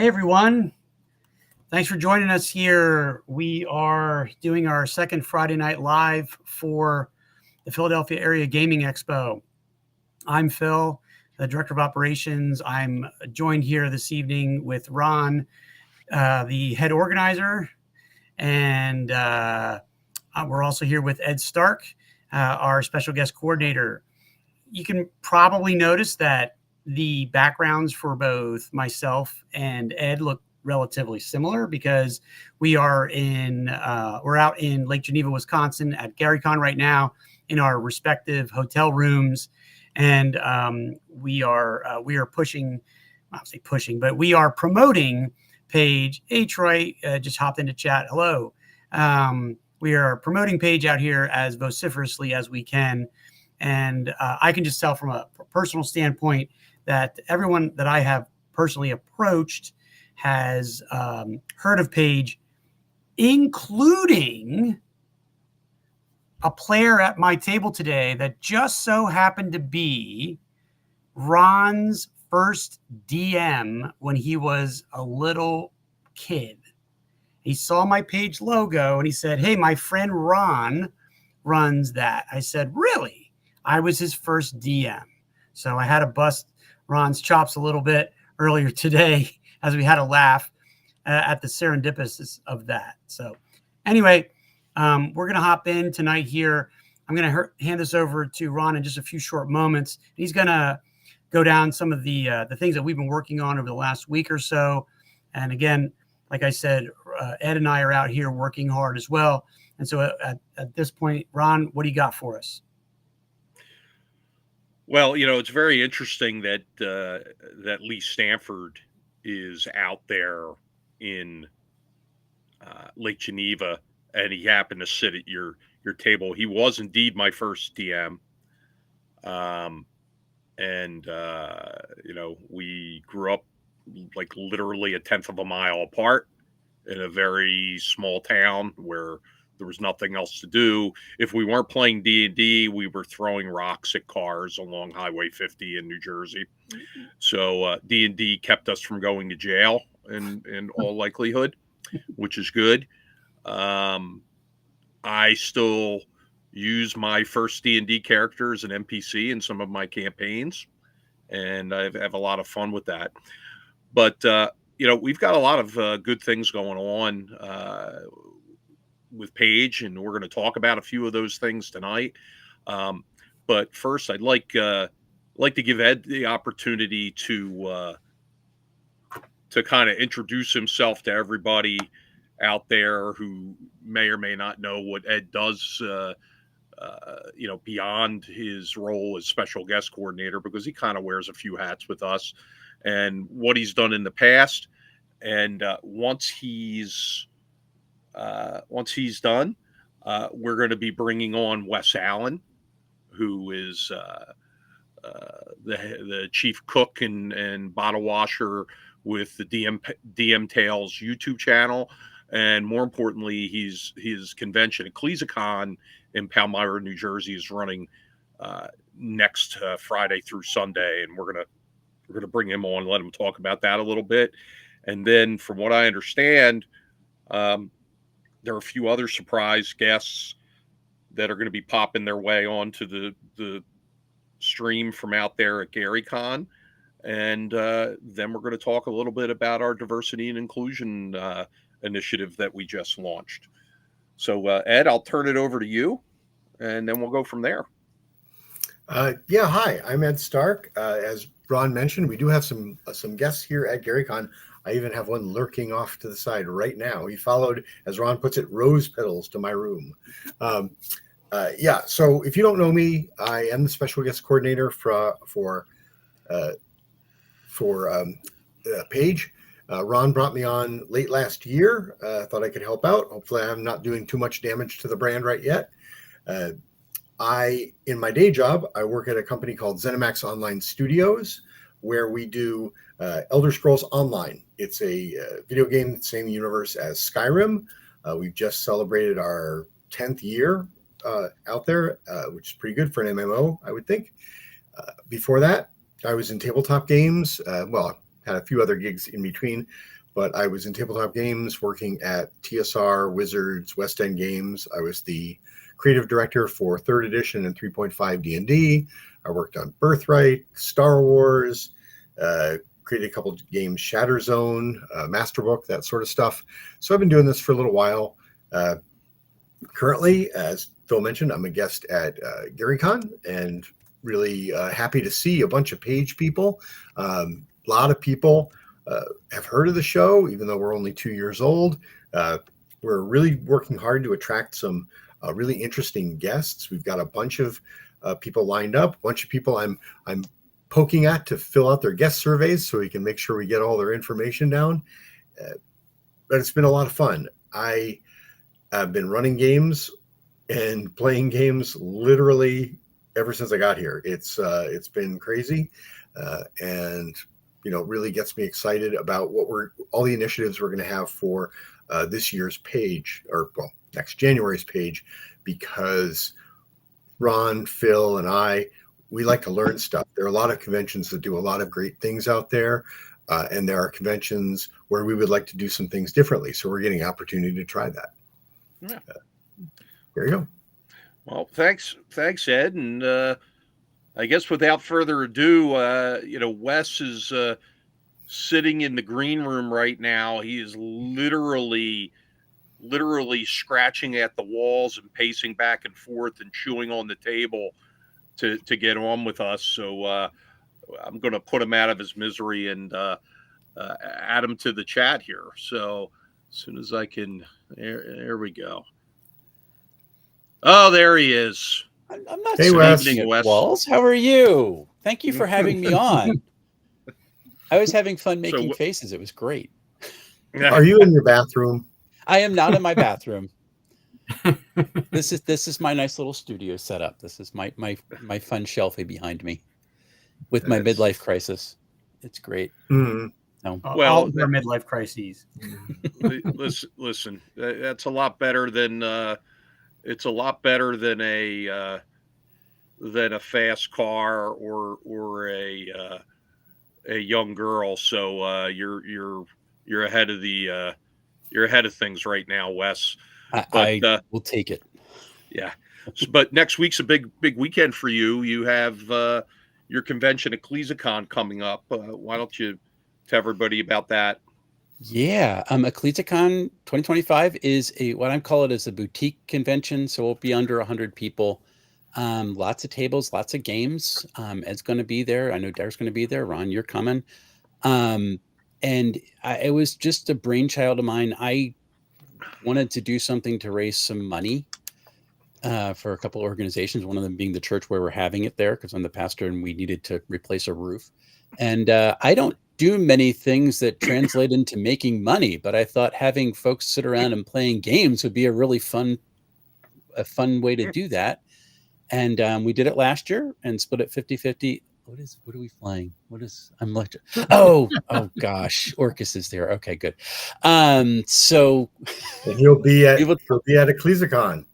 Hey everyone, thanks for joining us here. We are doing our second Friday night live for the Philadelphia Area Gaming Expo. I'm Phil, the Director of Operations. I'm joined here this evening with Ron, the head organizer, and we're also here with Ed Stark, our special guest coordinator. You can probably notice that the backgrounds for both myself and Ed look relatively similar because we're out in Lake Geneva, Wisconsin at GaryCon right now in our respective hotel rooms, and we are pushing. I don't say pushing, but we are promoting Paige. Hey Troy, just hopped into chat. Hello. We are promoting Paige out here as vociferously as we can. And I can just tell from a personal standpoint that everyone that I have personally approached has heard of Paige, including a player at my table today that just so happened to be Ron's first DM when he was a little kid. He saw my Paige logo and he said, "Hey, my friend Ron runs that." I said, "Really?" I was his first DM. So I had to bust Ron's chops a little bit earlier today as we had a laugh at the serendipitous of that. So anyway, we're going to hop in tonight here. I'm going to hand this over to Ron in just a few short moments. He's going to go down some of the things that we've been working on over the last week or so. And again, like I said, Ed and I are out here working hard as well. And so at this point, Ron, what do you got for us? Well, it's very interesting that that Lee Stanford is out there in Lake Geneva, and he happened to sit at your table. He was indeed my first DM, and we grew up like literally a tenth of a mile apart in a very small town where there was nothing else to do. If we weren't playing D&D, we were throwing rocks at cars along Highway 50 in New Jersey. So D&D kept us from going to jail in all likelihood, which is good. I still use my first D&D character as an NPC in some of my campaigns, and I have a lot of fun with that. But we've got a lot of good things going on with Paige, and we're going to talk about a few of those things tonight. But first, I'd like to give Ed the opportunity to kind of introduce himself to everybody out there who may or may not know what Ed does. Beyond his role as special guest coordinator, because he kind of wears a few hats with us, and what he's done in the past. And once he's done, we're going to be bringing on Wes Allen, who is the chief cook and bottle washer with the DM Tales YouTube channel, and more importantly, his convention at CleesaCon in Palmyra, New Jersey, is running next Friday through Sunday, and we're gonna bring him on, let him talk about that a little bit, and then from what I understand, there are a few other surprise guests that are going to be popping their way onto the stream from out there at GaryCon. And then we're going to talk a little bit about our diversity and inclusion initiative that we just launched. So, Ed, I'll turn it over to you, and then we'll go from there. Hi, I'm Ed Stark. As Ron mentioned, we do have some guests here at GaryCon. I even have one lurking off to the side right now. He followed, as Ron puts it, rose petals to my room. So if you don't know me, I am the special guest coordinator for Paige. Ron brought me on late last year. Thought I could help out. Hopefully I'm not doing too much damage to the brand right yet. In my day job, I work at a company called ZeniMax Online Studios, where we do Elder Scrolls Online. It's a video game, same universe as Skyrim. We've just celebrated our 10th year out there, which is pretty good for an MMO, I would think. Before that, I was in tabletop games. had a few other gigs in between, but I was in tabletop games working at TSR, Wizards, West End Games. I was the creative director for 3rd edition and 3.5 D&D. I worked on Birthright, Star Wars, created a couple of games, Shatter Zone, Masterbook, that sort of stuff. So I've been doing this for a little while. Currently, as Phil mentioned, I'm a guest at GaryCon, and really happy to see a bunch of page people. A lot of people have heard of the show, even though we're only 2 years old. We're really working hard to attract some really interesting guests. We've got a bunch of people lined up, a bunch of people I'm poking at to fill out their guest surveys so we can make sure we get all their information down. But it's been a lot of fun. I've been running games and playing games literally ever since I got here. It's been crazy, and really gets me excited about all the initiatives we're going to have for this year's page, or next January's page, because Ron, Phil, and we like to learn stuff. There are a lot of conventions that do a lot of great things out there, and there are conventions where we would like to do some things differently. So we're getting an opportunity to try that. Yeah. There you go. Well, thanks, Ed. And I guess without further ado, Wes is sitting in the green room right now. He is literally scratching at the walls and pacing back and forth and chewing on the table to get on with us. So I'm going to put him out of his misery and add him to the chat here. So as soon as I can, there we go. Oh, there he is. I'm not Hey, screaming Wes. at walls. How are you? Thank you for having me on. I was having fun making faces. It was great. Are you in your bathroom? I am not in my bathroom. This is my nice little studio setup. This is my fun shelfie behind me with my midlife crisis. It's great. Mm-hmm. No. All of their midlife crises. Listen, that's a lot better than it's a lot better than a fast car or a young girl. So you're ahead of you're ahead of things right now, Wes. I will take it. Yeah, but next week's a big weekend for you. You have your convention at CleesaCon coming up. Why don't you tell everybody about that? Yeah, CleesaCon 2025 is what I'm calling is a boutique convention, so it'll be under 100 people. Lots of tables, lots of games. Ed's going to be there. I know Derek's going to be there. Ron, you're coming. It was just a brainchild of mine. I wanted to do something to raise some money for a couple of organizations, one of them being the church where we're having it there, because I'm the pastor and we needed to replace a roof. And I don't do many things that translate into making money, but I thought having folks sit around and playing games would be a really fun way to do that. And we did it last year and split it 50-50. What are we flying? I'm like, oh gosh, Orcus is there. Okay, good. So and he'll be at a CleesaCon.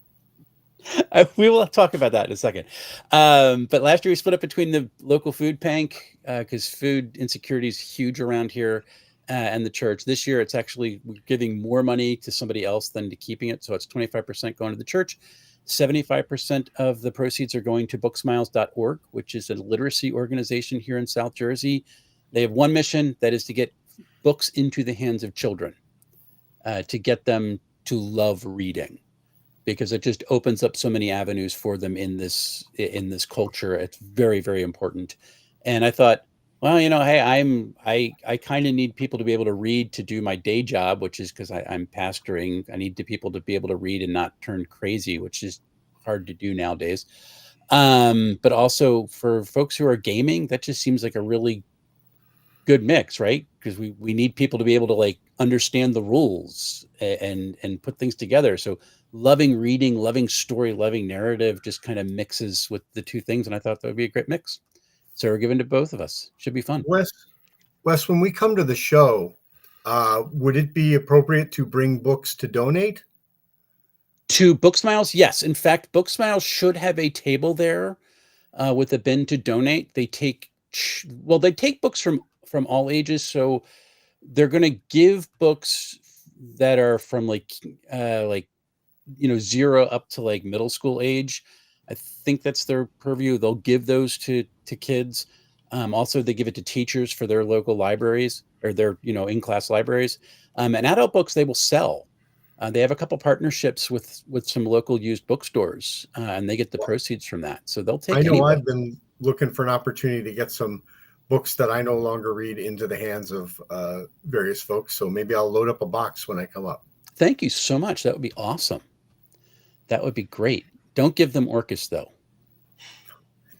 We will talk about that in a second. But last year we split up between the local food bank because food insecurity is huge around here, and the church. This year it's actually we're giving more money to somebody else than to keeping it. So it's 25% going to the church. 75% of the proceeds are going to booksmiles.org, which is a literacy organization here in South Jersey. They have one mission, that is to get books into the hands of children, to get them to love reading, because it just opens up so many avenues for them in this culture. It's very, very important. And I thought, well, hey, I kind of need people to be able to read to do my day job, which is because I'm pastoring. I need people to be able to read and not turn crazy, which is hard to do nowadays. But also for folks who are gaming, that just seems like a really good mix, right? Because we need people to be able to like understand the rules and put things together. So loving reading, loving story, loving narrative just kind of mixes with the two things. And I thought that would be a great mix. So we're giving to both of us. Should be fun. Wes, when we come to the show, would it be appropriate to bring books to donate? To Booksmiles? Yes. In fact, Booksmiles should have a table there with a bin to donate. They take books from from all ages. So they're going to give books that are from like 0 up to like middle school age. I think that's their purview. They'll give those to kids. Also, they give it to teachers for their local libraries or their in-class libraries. And adult books they will sell. They have a couple partnerships with some local used bookstores, and they get the proceeds from that. So they'll take. I know any book. I've been looking for an opportunity to get some books that I no longer read into the hands of various folks. So maybe I'll load up a box when I come up. Thank you so much. That would be awesome. That would be great. Don't give them Orcus though.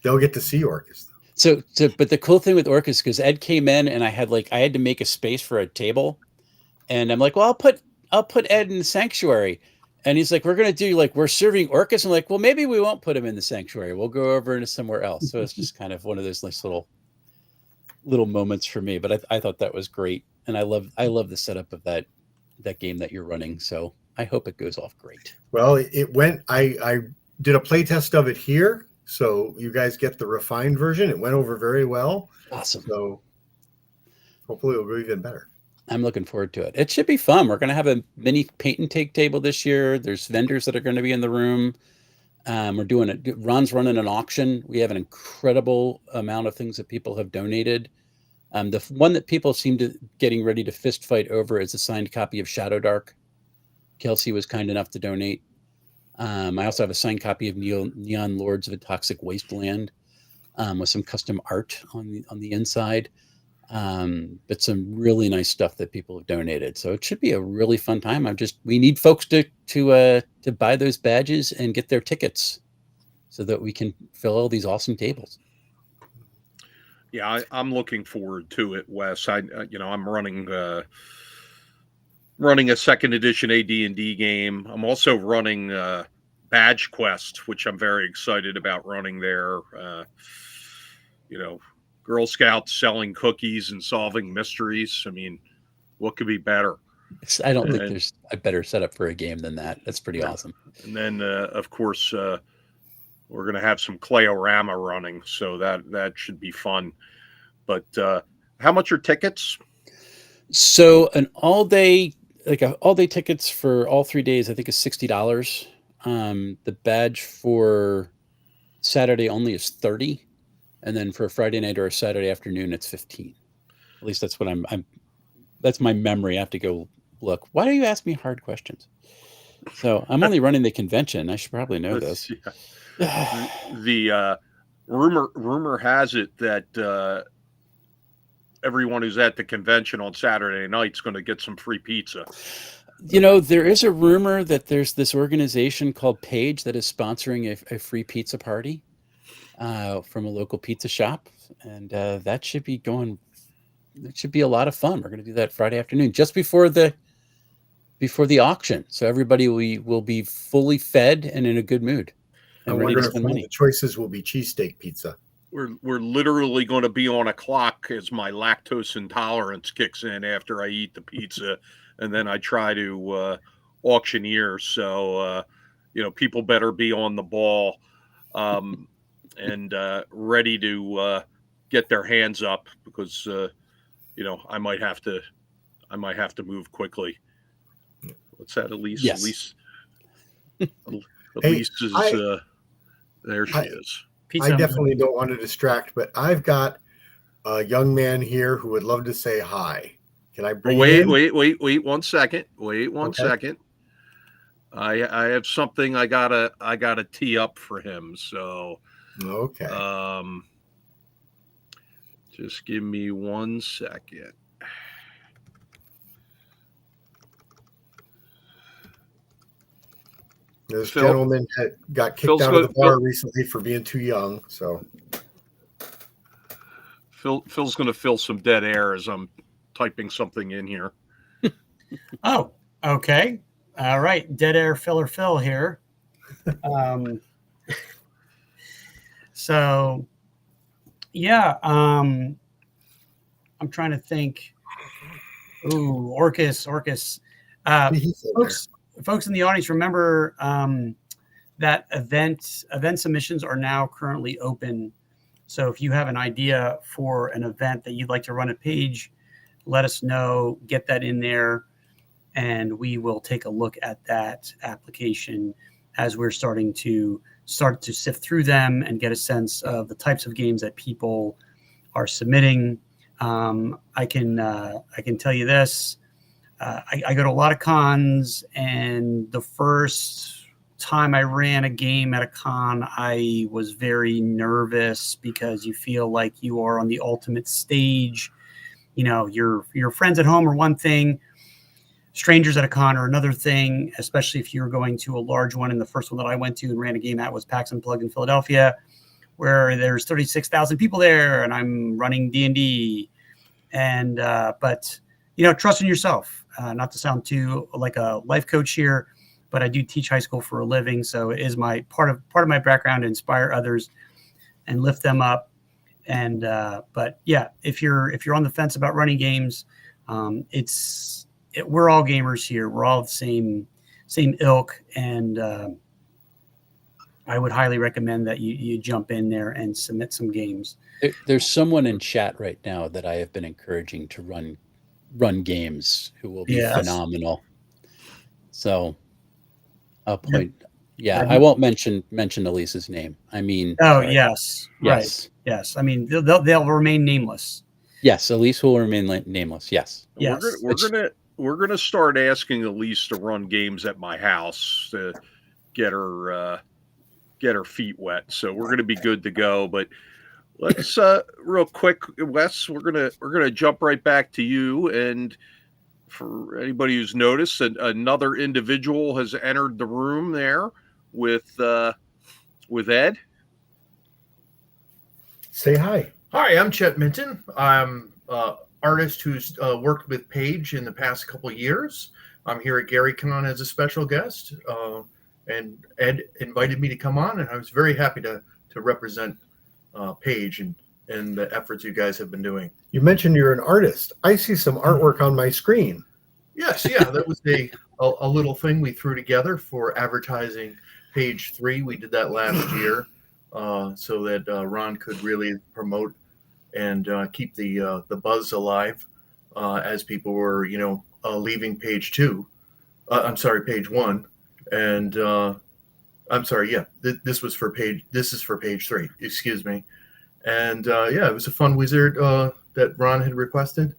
They'll get to see Orcus. So, but the cool thing with Orcus, because Ed came in and I had to make a space for a table, and I'm like, well, I'll put Ed in the sanctuary, and he's like, we're gonna do we're serving Orcus. I'm like, well, maybe we won't put him in the sanctuary. We'll go over into somewhere else. So it's just kind of one of those nice little moments for me. But I thought that was great, and I love the setup of that game that you're running. So I hope it goes off great. Well, it went. I did a play test of it here, so you guys get the refined version. It went over very well. Awesome. So hopefully it'll go even better. I'm looking forward to it. It should be fun. We're going to have a mini paint and take table this year. There's vendors that are going to be in the room. We're doing it. Ron's running an auction. We have an incredible amount of things that people have donated. The one that people seem to getting ready to fist fight over is a signed copy of Shadow Dark. Kelsey was kind enough to donate. I also have a signed copy of Neon Lords of a Toxic Wasteland with some custom art on the inside. But some really nice stuff that people have donated. So it should be a really fun time. We need folks to buy those badges and get their tickets so that we can fill all these awesome tables. Yeah, I'm looking forward to it, Wes. I'm running a second edition AD&D game. I'm also running Badge Quest, which I'm very excited about running there. Girl Scouts selling cookies and solving mysteries. I mean, what could be better? I don't think there's a better setup for a game than that. That's pretty awesome. And then, of course, we're going to have some Clayorama running, so that should be fun. But how much are tickets? So an all-day tickets for all 3 days, I think, is $60. The badge for Saturday only is $30. And then for a Friday night or a Saturday afternoon, it's $15. At least that's what that's my memory. I have to go look. Why do you ask me hard questions? So I'm only running the convention. I should probably know this. Yeah. The rumor has it that everyone who's at the convention on Saturday night is going to get some free pizza. There is a rumor that there's this organization called Page that is sponsoring a free pizza party. From a local pizza shop, and that should be going. It should be a lot of fun. We're going to do that Friday afternoon, just before the auction, so everybody will be fully fed and in a good mood. And we're going to find money. The choices will be cheesesteak pizza. We're literally going to be on a clock as my lactose intolerance kicks in after I eat the pizza, and then I try to auctioneer. So people better be on the ball. And ready to get their hands up because I might have to move quickly. What's that, Elise? Yes. Elise is there. She is. I definitely don't want to distract, but I've got a young man here who would love to say hi. Can I bring? Wait 1 second. Wait one second. I have something I gotta tee up for him. So. Okay. Just give me 1 second. This gentleman got kicked out of the bar recently for being too young. So Phil's going to fill some dead air as I'm typing something in here. Oh, okay. All right. Dead air filler Phil here. So, yeah, I'm trying to think. Ooh, Orcus. Folks in the audience, remember that event submissions are now currently open So if you have an idea for an event that you'd like to run at Page, let us know, get that in there, and we will take a look at that application as we're starting to sift through them and get a sense of the types of games that people are submitting. I can tell you this. I go to a lot of cons, and the first time I ran a game at a con, I was very nervous because you feel like you are on the ultimate stage. You know, your friends at home are one thing, strangers at a con are another thing, especially if you're going to a large one. And the first one that I went to and ran a game at was PAX Unplugged in Philadelphia, where there's 36,000 people there, and I'm running D&D. And but you know, trust in yourself. Not to sound too like a life coach here, but I do teach high school for a living, so it is my part of my background to inspire others and lift them up. And but yeah, if you're on the fence about running games, we're all gamers here. We're all the same ilk, and I would highly recommend that you jump in there and submit some games. There's someone in chat right now that I have been encouraging to run games who will be phenomenal. So I'll point. Yeah, I won't mention Elise's name. I mean, yes, right, yes. I mean, they'll remain nameless. Yes, Elise will remain nameless. Yes. Yes. We're gonna start asking Elise to run games at my house to get her feet wet. So we're gonna be good to go. But let's real quick, Wes, we're gonna jump right back to you. And for anybody who's noticed, another individual has entered the room there with Ed. Say hi. Hi, I'm Chet Minton. I'm an artist who's worked with Page in the past couple of years. I'm here at GaryCon as a special guest, and Ed invited me to come on, and I was very happy to represent Page and the efforts you guys have been doing. You mentioned you're an artist. I see some artwork on my screen. Yes, yeah, that was a little thing we threw together for advertising Page 3. We did that last year so that Ron could really promote and keep the buzz alive as people were, leaving Page 2. Page 1. And this is for Page 3. Excuse me. And it was a fun wizard that Ron had requested,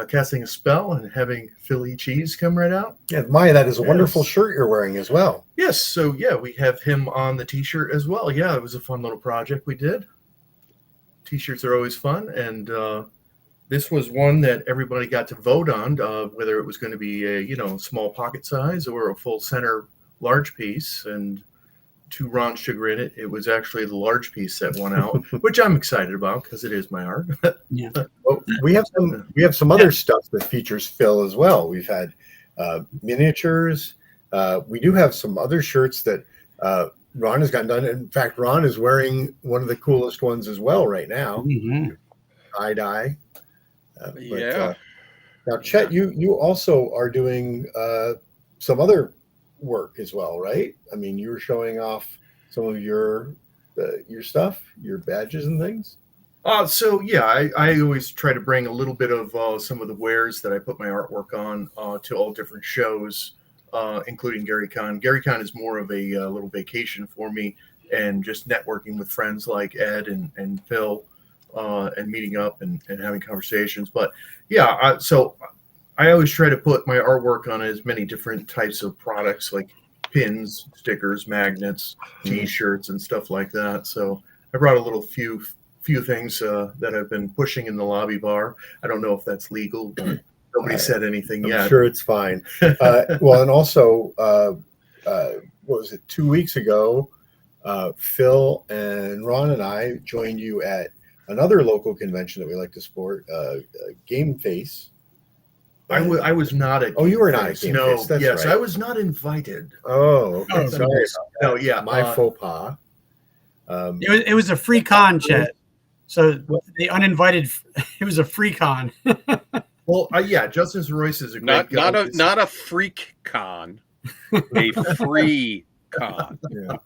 casting a spell and having Philly cheese come right out. Yeah, Maya, that is a wonderful shirt you're wearing as well. Yes, so we have him on the t-shirt as well. Yeah, it was a fun little project we did. T-shirts are always fun, and this was one that everybody got to vote on, whether it was going to be a small pocket size or a full center large piece. And to Ron's chagrin, it was actually the large piece that won out, which I'm excited about because it is my art. Yeah. Well, we have some other stuff that features Phil as well. We've had miniatures. We do have some other shirts that Ron has gotten done. In fact, Ron is wearing one of the coolest ones as well right now. Mm-hmm. Tie-dye. Yeah. Now, Chet, you also are doing some other work as well, right? I mean, you were showing off some of your stuff, your badges and things. I always try to bring a little bit of some of the wares that I put my artwork on to all different shows, including GaryCon. GaryCon is more of a little vacation for me, and just networking with friends like Ed and Phil, and meeting up and having conversations. But so I always try to put my artwork on as many different types of products, like pins, stickers, magnets, T-shirts, and stuff like that. So I brought a little few things that I've been pushing in the lobby bar. I don't know if that's legal, but nobody said anything yet. I'm sure it's fine. Well, and also, what was it, 2 weeks ago, Phil and Ron and I joined you at another local convention that we like to support, Game Face. I was not at. Oh, you were not at Game No, Face. That's yes, right. I was not invited. Oh, okay. Sorry about that. No, yeah, My faux pas. It was a free con, Chet. So the uninvited, it was a free con. Well, Justin Royce is a great guy. Not a freak con, a free con. Yeah.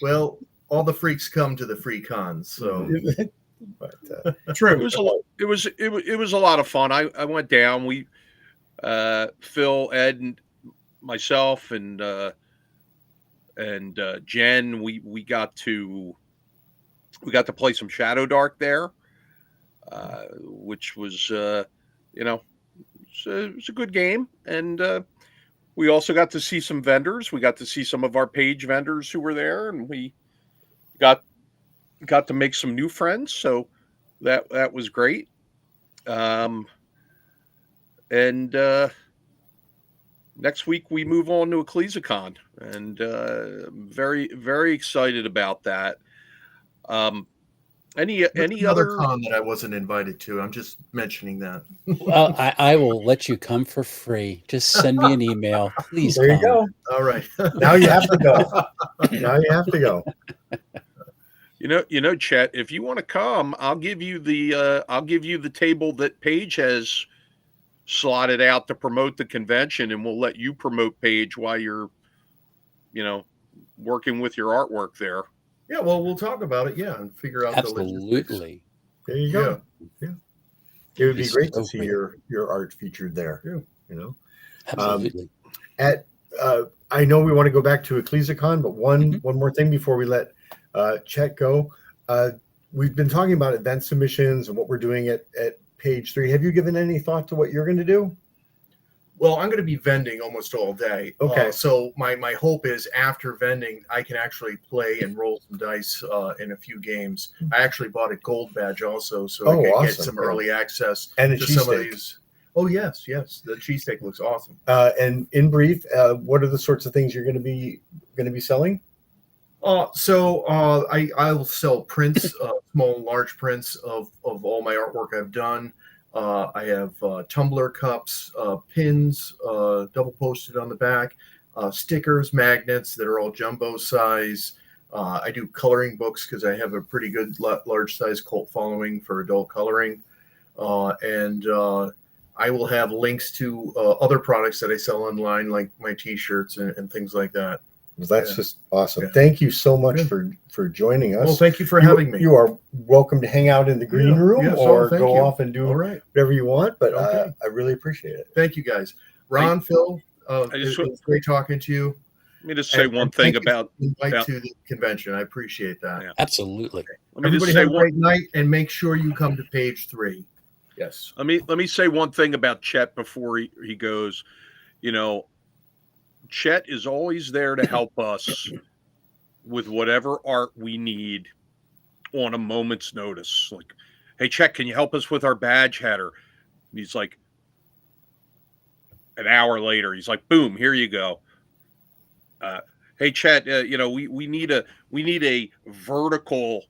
Well, all the freaks come to the free cons. So But It True. was a lot. It was a lot of fun. I went down. We Phil, Ed, and myself, and Jen. We got to play some Shadow Dark there, which was you know it was a good game, and we also got to see some vendors. We got to see some of our page vendors who were there, and we got to make some new friends. So that was great. And next week we move on to EcclesiaCon, and very very excited about that. Any another other? con that I wasn't invited to. I'm just mentioning that. Well, I will let you come for free. Just send me an email, please. there you come. go. All right. Now you have to go. Now you have to go. You know, Chet, if you want to come, I'll give you the table that Paige has slotted out to promote the convention, and we'll let you promote Paige while you're, working with your artwork there. Yeah, well, we'll talk about it. Yeah, and figure out the logistics. Absolutely. There you go. Yeah. It would be It's great to so see great. your art featured there. Yeah. You know. Absolutely. I know we want to go back to EcclesiaCon, but one Mhm. more thing before we let Chet go. We've been talking about event submissions and what we're doing at Page 3. Have you given any thought to what you're going to do? Well, I'm going to be vending almost all day. Okay. So my hope is after vending, I can actually play and roll some dice in a few games. I actually bought a gold badge also, so I Oh, can get awesome. some Yeah. early access And a to some of cheesesteak. these. Oh, yes. The cheesesteak looks awesome. And in brief, what are the sorts of things you're going to be selling? I will sell prints, small and large prints of all my artwork I've done. I have tumbler cups, pins, double posted on the back, stickers, magnets that are all jumbo size. I do coloring books because I have a pretty good large size cult following for adult coloring. And I will have links to other products that I sell online, like my t-shirts and things like that. Well, that's Yeah. just awesome. Yeah. Thank you so much Good. for joining us. Well, thank you for having me. You are welcome to hang out in the green room Yes, or thank go you. off and do All right. whatever you want. But Okay. I really appreciate it. Thank you, guys. Ron, Phil, just it was great talking to you. Let me just say And one thing thank you about. for the invite about- to the convention. I appreciate that. Yeah. Absolutely. Let me just Everybody say have a one. great night, and make sure you come to Page 3. Yes. Let me say one thing about Chet before he goes. Chet is always there to help us with whatever art we need on a moment's notice. Like, hey, Chet, can you help us with our badge header? And he's like, an hour later, he's like, boom, here you go. Hey, Chet, we need a vertical,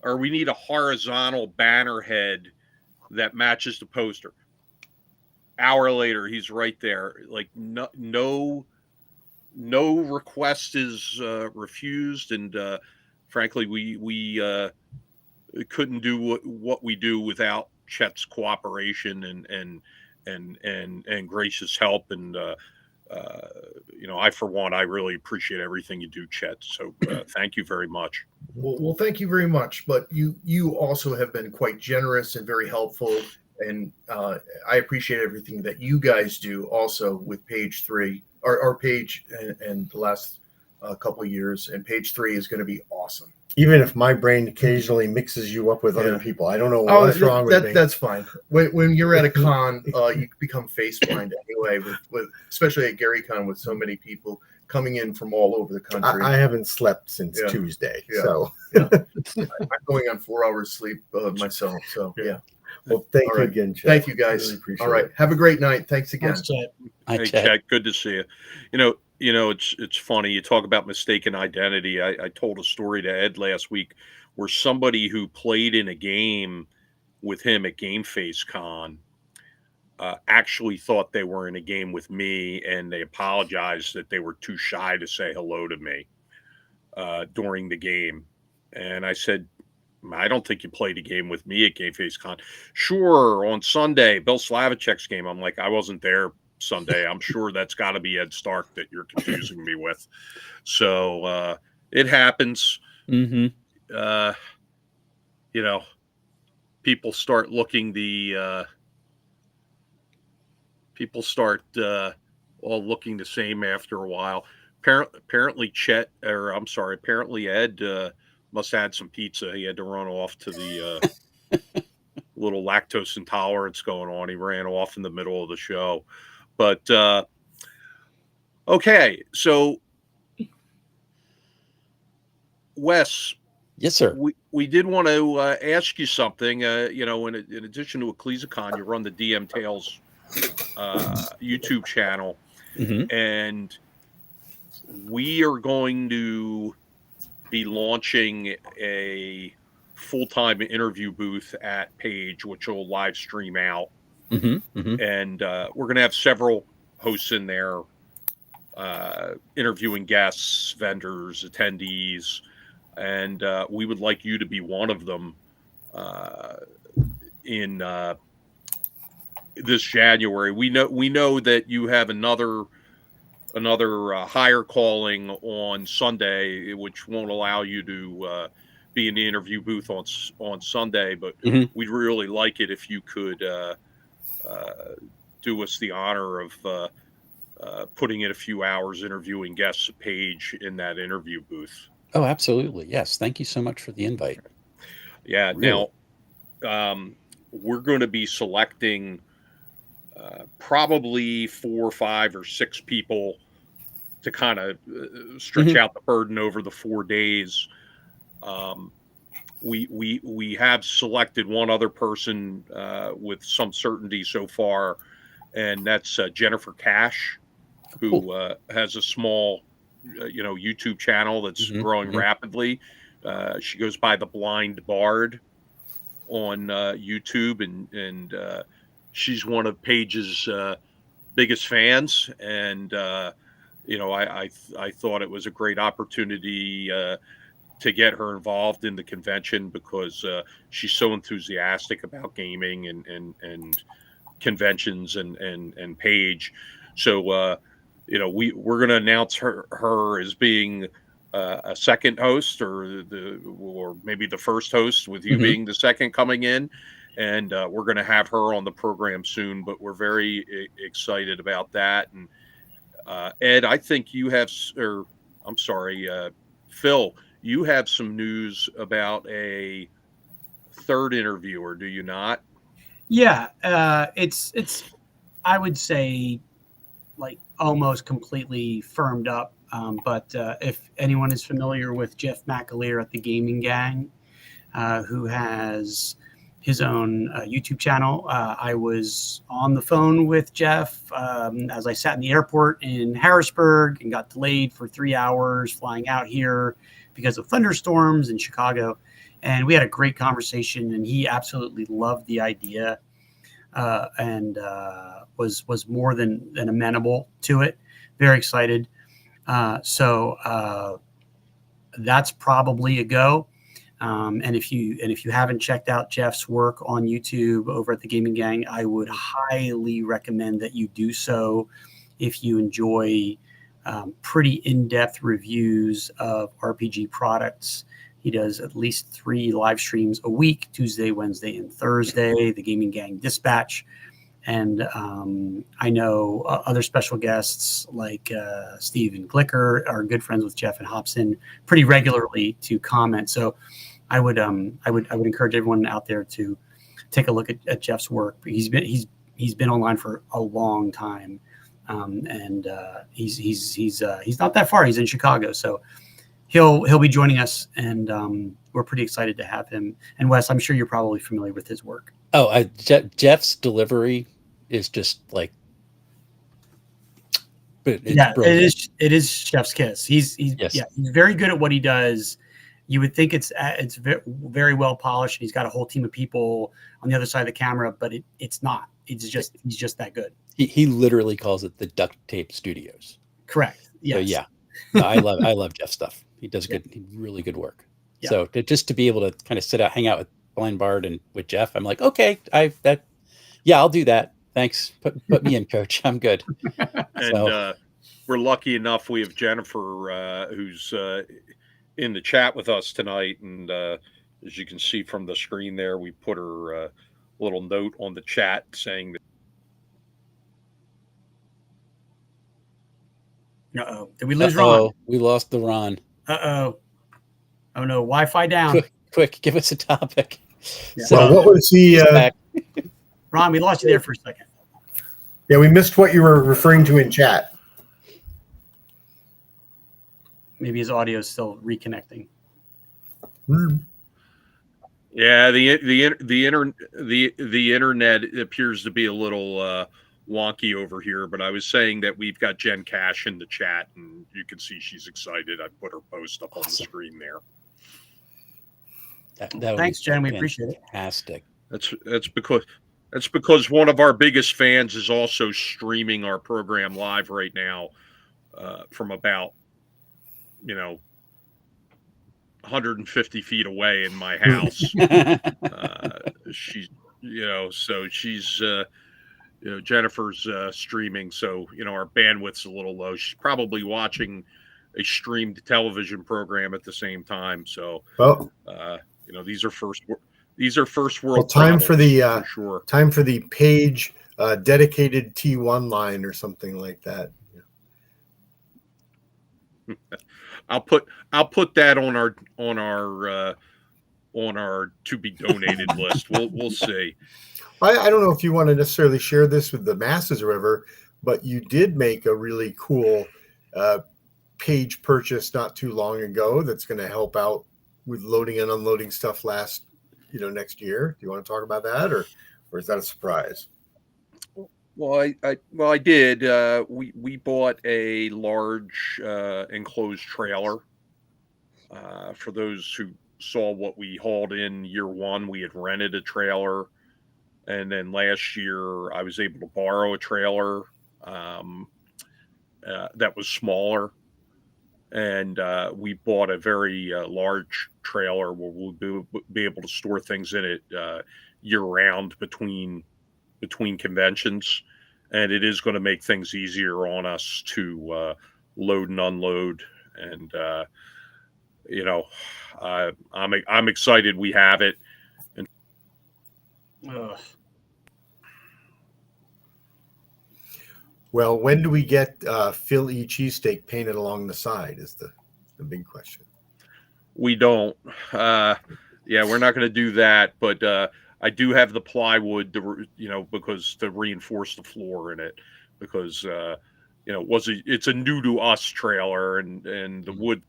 or we need a horizontal banner head that matches the poster. Hour later, he's right there. Like no request is refused, and frankly, we couldn't do what we do without Chet's cooperation and gracious help. And I, for one, I really appreciate everything you do, Chet. So thank you very much. Well, thank you very much. But you also have been quite generous and very helpful, and I appreciate everything that you guys do also with Page 3, our page, and the last couple of years. And Page 3 is going to be awesome. Even if my brain occasionally mixes you up with other Yeah. people, I don't know what's wrong with me. That's fine. When you're at a con, you become face blind anyway. With especially at Gary Con, with so many people coming in from all over the country. I haven't slept since Yeah. Tuesday, Yeah. so I'm going on 4 hours sleep myself. So yeah. well, thank All you right. again, Chet. Thank you, guys. Really appreciate All right. it. Have a great night. Thanks again. Thanks, Chet. Hi, Hey, Chet. Chet, good to see you. It's funny. You talk about mistaken identity. I told a story to Ed last week where somebody who played in a game with him at Game Face Con actually thought they were in a game with me, and they apologized that they were too shy to say hello to me during the game. And I said, I don't think you played a game with me at Game Face Con. Sure, on Sunday, Bill Slavichek's game. I'm like, I wasn't there Sunday. I'm sure that's got to be Ed Stark that you're confusing me with. So it happens. Mm-hmm. You know, people start all looking the same after a while. Apparently Ed must have had some pizza. He had to run off to the little lactose intolerance going on. He ran off in the middle of the show. But okay, so Wes, Yes, sir. we did want to ask you something. In addition to EcclesiaCon, you run the DM Tales YouTube channel, Mm-hmm. and we are going to be launching a full-time interview booth at Page, which will live stream out. Mm-hmm. Mm-hmm. And we're going to have several hosts in there interviewing guests, vendors, attendees, and we would like you to be one of them in this January. We know that you have another higher calling on Sunday, which won't allow you to be in the interview booth on Sunday. But Mm-hmm. we'd really like it if you could do us the honor of putting in a few hours interviewing guests at Page in that interview booth. Oh, absolutely. Yes. Thank you so much for the invite. Yeah. Really? Now, we're going to be selecting probably 4, 5, or 6 people to kind of stretch out the burden over the 4 days. We have selected one other person with some certainty so far, and that's Jennifer Cash, who has a small YouTube channel that's growing rapidly. She goes by The Blind Bard on YouTube, and she's one of Page's biggest fans, and I thought it was a great opportunity to get her involved in the convention because she's so enthusiastic about gaming and conventions and Page. So we're going to announce her as being a second host, or maybe the first host, with you being the second coming in. And we're going to have her on the program soon, but we're very excited about that. And Ed, I think you have, Phil, you have some news about a third interviewer, do you not? Yeah, it's I would say like almost completely firmed up. But if anyone is familiar with Jeff McAleer at the Gaming Gang, who has his own YouTube channel, I was on the phone with Jeff as I sat in the airport in Harrisburg and got delayed for 3 hours flying out here because of thunderstorms in Chicago. And we had a great conversation, and he absolutely loved the idea and was more than amenable to it. Very excited. So that's probably a go. And if you haven't checked out Jeff's work on YouTube over at the Gaming Gang, I would highly recommend that you do so if you enjoy pretty in-depth reviews of RPG products. He does at least 3 live streams a week, Tuesday, Wednesday, and Thursday, the Gaming Gang Dispatch. And I know other special guests like Steve and Glicker are good friends with Jeff and Hobson pretty regularly to comment. So I would encourage everyone out there to take a look at Jeff's work. He's been online for a long time, and he's not that far. He's in Chicago, so he'll be joining us, and we're pretty excited to have him. And Wes, I'm sure you're probably familiar with his work. Oh, Jeff's delivery is just like, but it's brilliant. it is chef's kiss. He's very good at what he does. You would think it's very well polished. He's got a whole team of people on the other side of the camera, but it's not. He's just that good. He literally calls it the duct tape studios. Correct. Yes. So yeah, no, I love Jeff's stuff. He does really good work. Yeah. So just to be able to kind of hang out with Blind Bard and with Jeff, I'm like, okay, I'll do that. Thanks. Put me in, coach. I'm good. And we're lucky enough. We have Jennifer, who's in the chat with us tonight, and as you can see from the screen there, we put her little note on the chat saying that. Uh-oh. Did we lose Ron? We lost the Ron. Uh-oh. Oh, no. Wi-Fi down. Quick, give us a topic. Yeah. Well, what was the? Ron, we lost you there for a second. Yeah, we missed what you were referring to in chat. Maybe his audio is still reconnecting. Yeah, the internet appears to be a little wonky over here, but I was saying that we've got Jen Cash in the chat, and you can see she's excited. I put her post up on the screen there. Thanks, Jen. We appreciate it. Fantastic. That's because one of our biggest fans is also streaming our program live right now from about 150 feet away in my house. She's Jennifer's streaming, so our bandwidth's a little low. She's probably watching a streamed television program at the same time. So, these are first world. Time for the for sure. Time for the page dedicated T1 line or something like that. I'll put that on our to be donated list. We'll see. I don't know if you want to necessarily share this with the masses or whatever, but you did make a really cool page purchase not too long ago that's going to help out with loading and unloading stuff next year. Do you want to talk about that, or is that a surprise? Well, I did. We bought a large enclosed trailer. For those who saw what we hauled in year one, we had rented a trailer, and then last year I was able to borrow a trailer that was smaller, and we bought a very large trailer where we'll be able to store things in it year round between conventions, and it is going to make things easier on us to load and unload. And I'm excited we have it. And well, when do we get Phil E. cheesesteak painted along the side? Is the big question. We don't. We're not going to do that, but I do have the plywood because to reinforce the floor in it, because it's a new to us trailer, and the wood.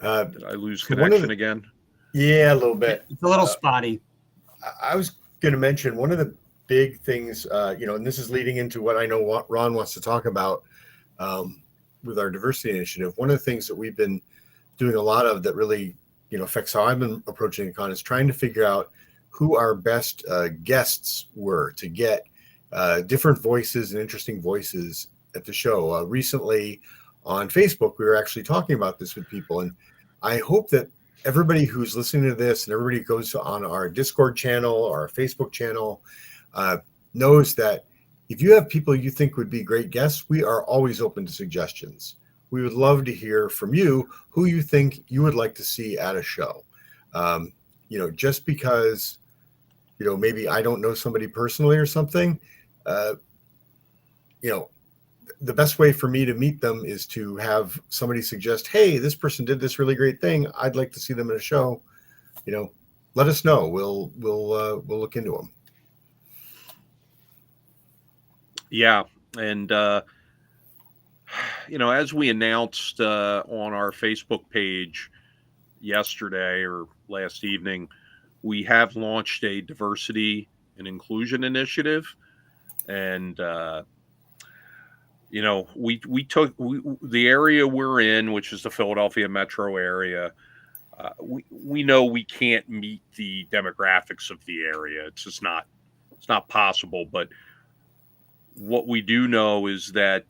Did I lose connection again? Yeah, a little bit. It's a little spotty. I was going to mention one of the big things, and this is leading into what I know what Ron wants to talk about with our diversity initiative. One of the things that we've been doing a lot of that really, affects how I've been approaching the con is trying to figure out who our best guests were to get different voices and interesting voices at the show. Recently on Facebook, we were actually talking about this with people, and I hope that everybody who's listening to this and everybody who goes on our Discord channel or our Facebook channel knows that if you have people you think would be great guests, we are always open to suggestions. We would love to hear from you who you think you would like to see at a show. Just because, maybe I don't know somebody personally or something, the best way for me to meet them is to have somebody suggest, hey, this person did this really great thing. I'd like to see them in a show. Let us know. We'll look into them. Yeah. And, as we announced on our Facebook page yesterday or last evening, we have launched a diversity and inclusion initiative. And, we took the area we're in, which is the Philadelphia metro area. We know we can't meet the demographics of the area. It's just not possible. But what we do know is that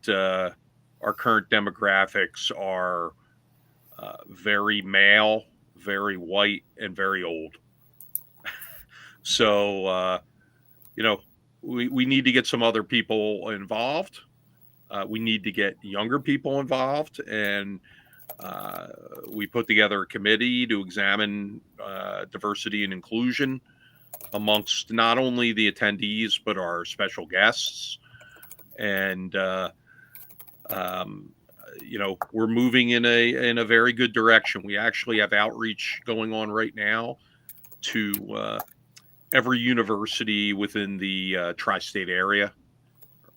our current demographics are very male, very white, and very old. So, we need to get some other people involved. We need to get younger people involved, and we put together a committee to examine diversity and inclusion amongst not only the attendees but our special guests. And we're moving in a very good direction. We actually have outreach going on right now to every university within the tri-state area.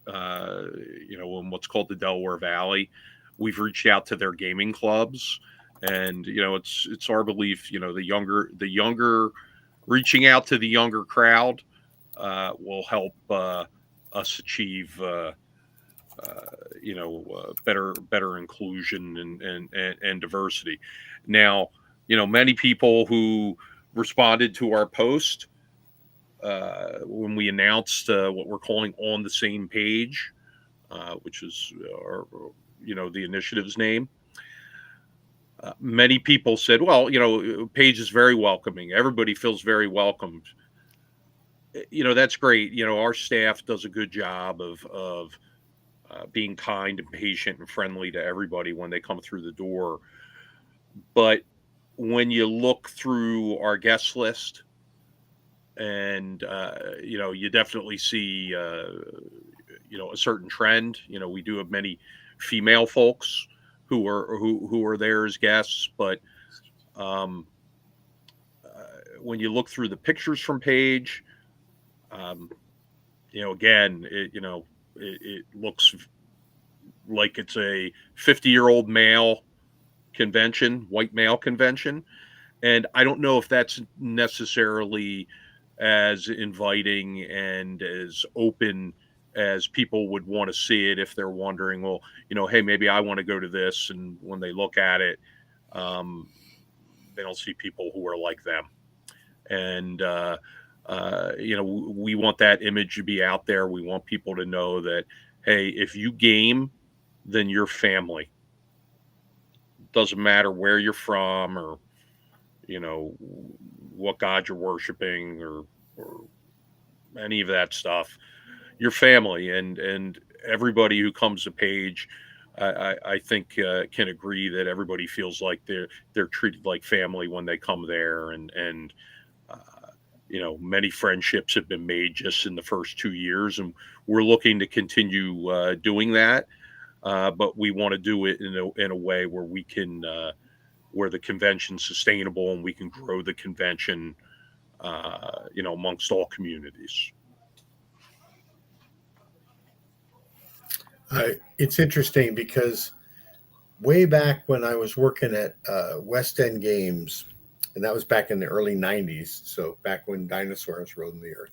In what's called the Delaware Valley. We've reached out to their gaming clubs, and it's our belief, the younger reaching out to the younger crowd will help us achieve better inclusion and diversity. Now, many people who responded to our post when we announced what we're calling On the Same Page, which is the initiative's name. Many people said, well, Page is very welcoming. Everybody feels very welcomed. That's great. Our staff does a good job of being kind and patient and friendly to everybody when they come through the door. But when you look through our guest list, and you definitely see a certain trend. We do have many female folks who are there as guests, but when you look through the pictures from Page, again, it looks like it's a 50-year-old male convention, white male convention, and I don't know if that's necessarily as inviting and as open as people would want to see it if they're wondering, well, hey, maybe I want to go to this. And when they look at it, they don't see people who are like them. And, we want that image to be out there. We want people to know that, hey, if you game, then you're family. Doesn't matter where you're from or, what God you're worshiping or any of that stuff. Your family and everybody who comes to Page, I think can agree that everybody feels like they're treated like family when they come there, and many friendships have been made just in the first 2 years, and we're looking to continue doing that. But we want to do it in a way where we can where the convention's sustainable and we can grow the convention, amongst all communities. It's interesting because way back when I was working at West End Games, and that was back in the early 90s, so back when dinosaurs roamed the earth,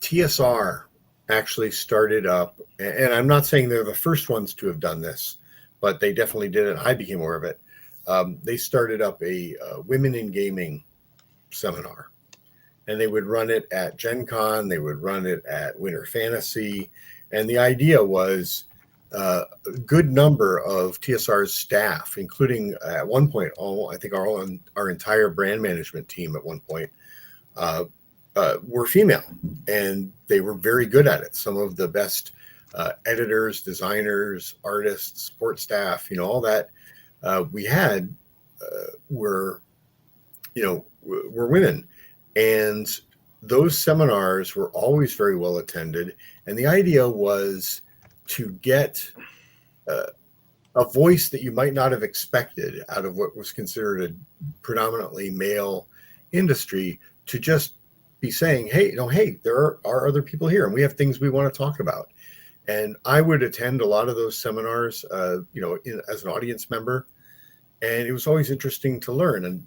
TSR actually started up, and I'm not saying they're the first ones to have done this, but they definitely did it. I became aware of it. They started up a Women in Gaming seminar, and they would run it at Gen Con. They would run it at Winter Fantasy. And the idea was a good number of TSR's staff, including at one point, our entire brand management team at one point, were female, and they were very good at it. Some of the best editors, designers, artists, support staff, all that we had were women. And those seminars were always very well attended. And the idea was to get a voice that you might not have expected out of what was considered a predominantly male industry to just be saying, hey, there are other people here and we have things we want to talk about. And I would attend a lot of those seminars, as an audience member. And it was always interesting to learn and,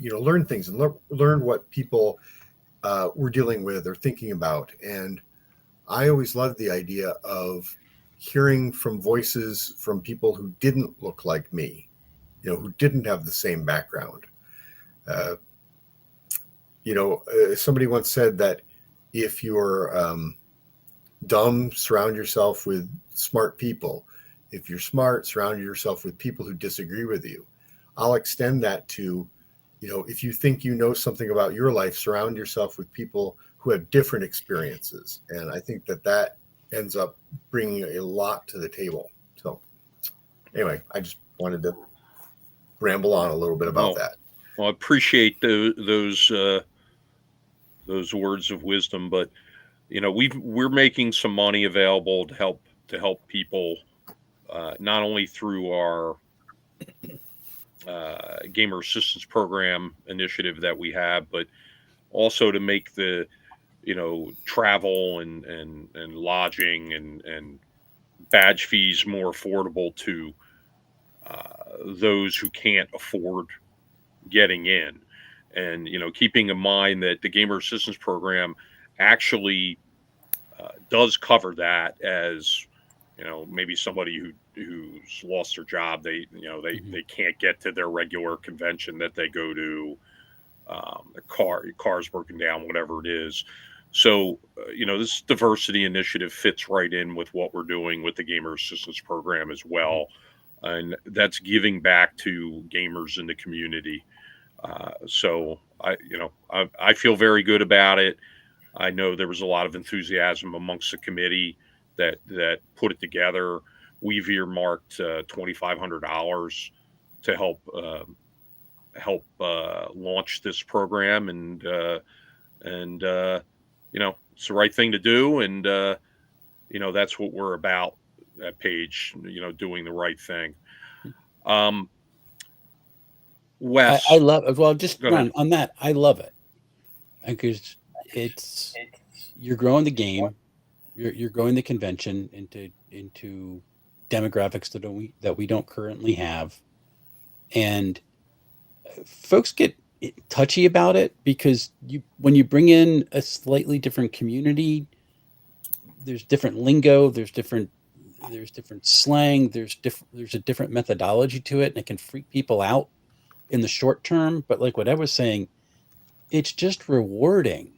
learn things and learn what people were dealing with or thinking about. And I always loved the idea of hearing from voices from people who didn't look like me, who didn't have the same background. Somebody once said that if you're dumb, surround yourself with smart people. If you're smart, surround yourself with people who disagree with you. I'll extend that to if you think you know something about your life, surround yourself with people who have different experiences. And I think that ends up bringing a lot to the table. So anyway, I just wanted to ramble on a little bit about that. Well, I appreciate those words of wisdom, but we're making some money available to help people, not only through our gamer assistance program initiative that we have, but also to make the travel and lodging and badge fees more affordable to those who can't afford getting in. And keeping in mind that the gamer assistance program actually does cover that, as maybe somebody who's lost their job, they can't get to their regular convention that they go to, the car's broken down, whatever it is. So this diversity initiative fits right in with what we're doing with the gamer assistance program as well, and that's giving back to gamers in the community. So I feel very good about it. I know there was a lot of enthusiasm amongst the committee that put it together. We've earmarked $2,500 to help launch this program, and it's the right thing to do, and that's what we're about at Page. Doing the right thing. Wes, I love. Well, just on that, I love it because you're growing the game, you're growing the convention into demographics that we don't currently have, and folks get touchy about it because when you bring in a slightly different community, there's different lingo, there's different slang, there's a different methodology to it, and it can freak people out in the short term. But like what I was saying, it's just rewarding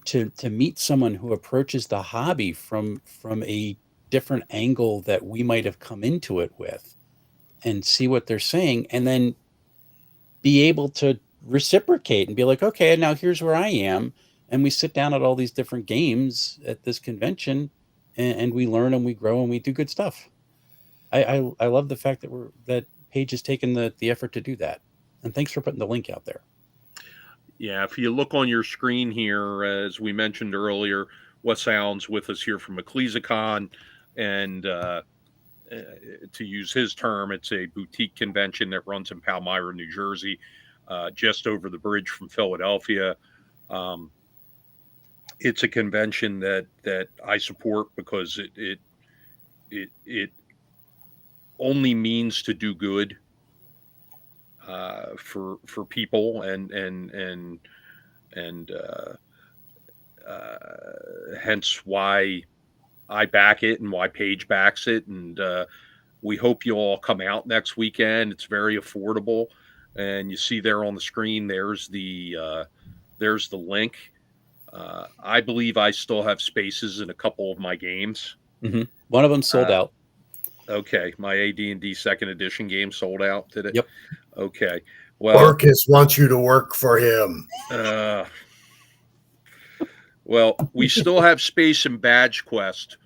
to meet someone who approaches the hobby from a different angle that we might have come into it with, and see what they're saying, and then be able to reciprocate and be like, okay, now here's where I am. And we sit down at all these different games at this convention, and we learn and we grow and we do good stuff. I love the fact that Paige has taken the effort to do that. And thanks for putting the link out there. Yeah, if you look on your screen here, as we mentioned earlier, Wes Allen's with us here from EcclesiaCon, and to use his term, it's a boutique convention that runs in Palmyra, New Jersey, just over the bridge from Philadelphia. It's a convention that I support because it only means to do good for people, and hence why I back it and why Paige backs it. And we hope you all come out next weekend. It's very affordable, and you see there on the screen, there's the link. I believe I still have spaces in a couple of my games. Mm-hmm. One of them sold out. Okay, my AD&D second edition game sold out, did it? Yep. Okay. Well, Marcus wants you to work for him. Well, we still have space in Badge Quest,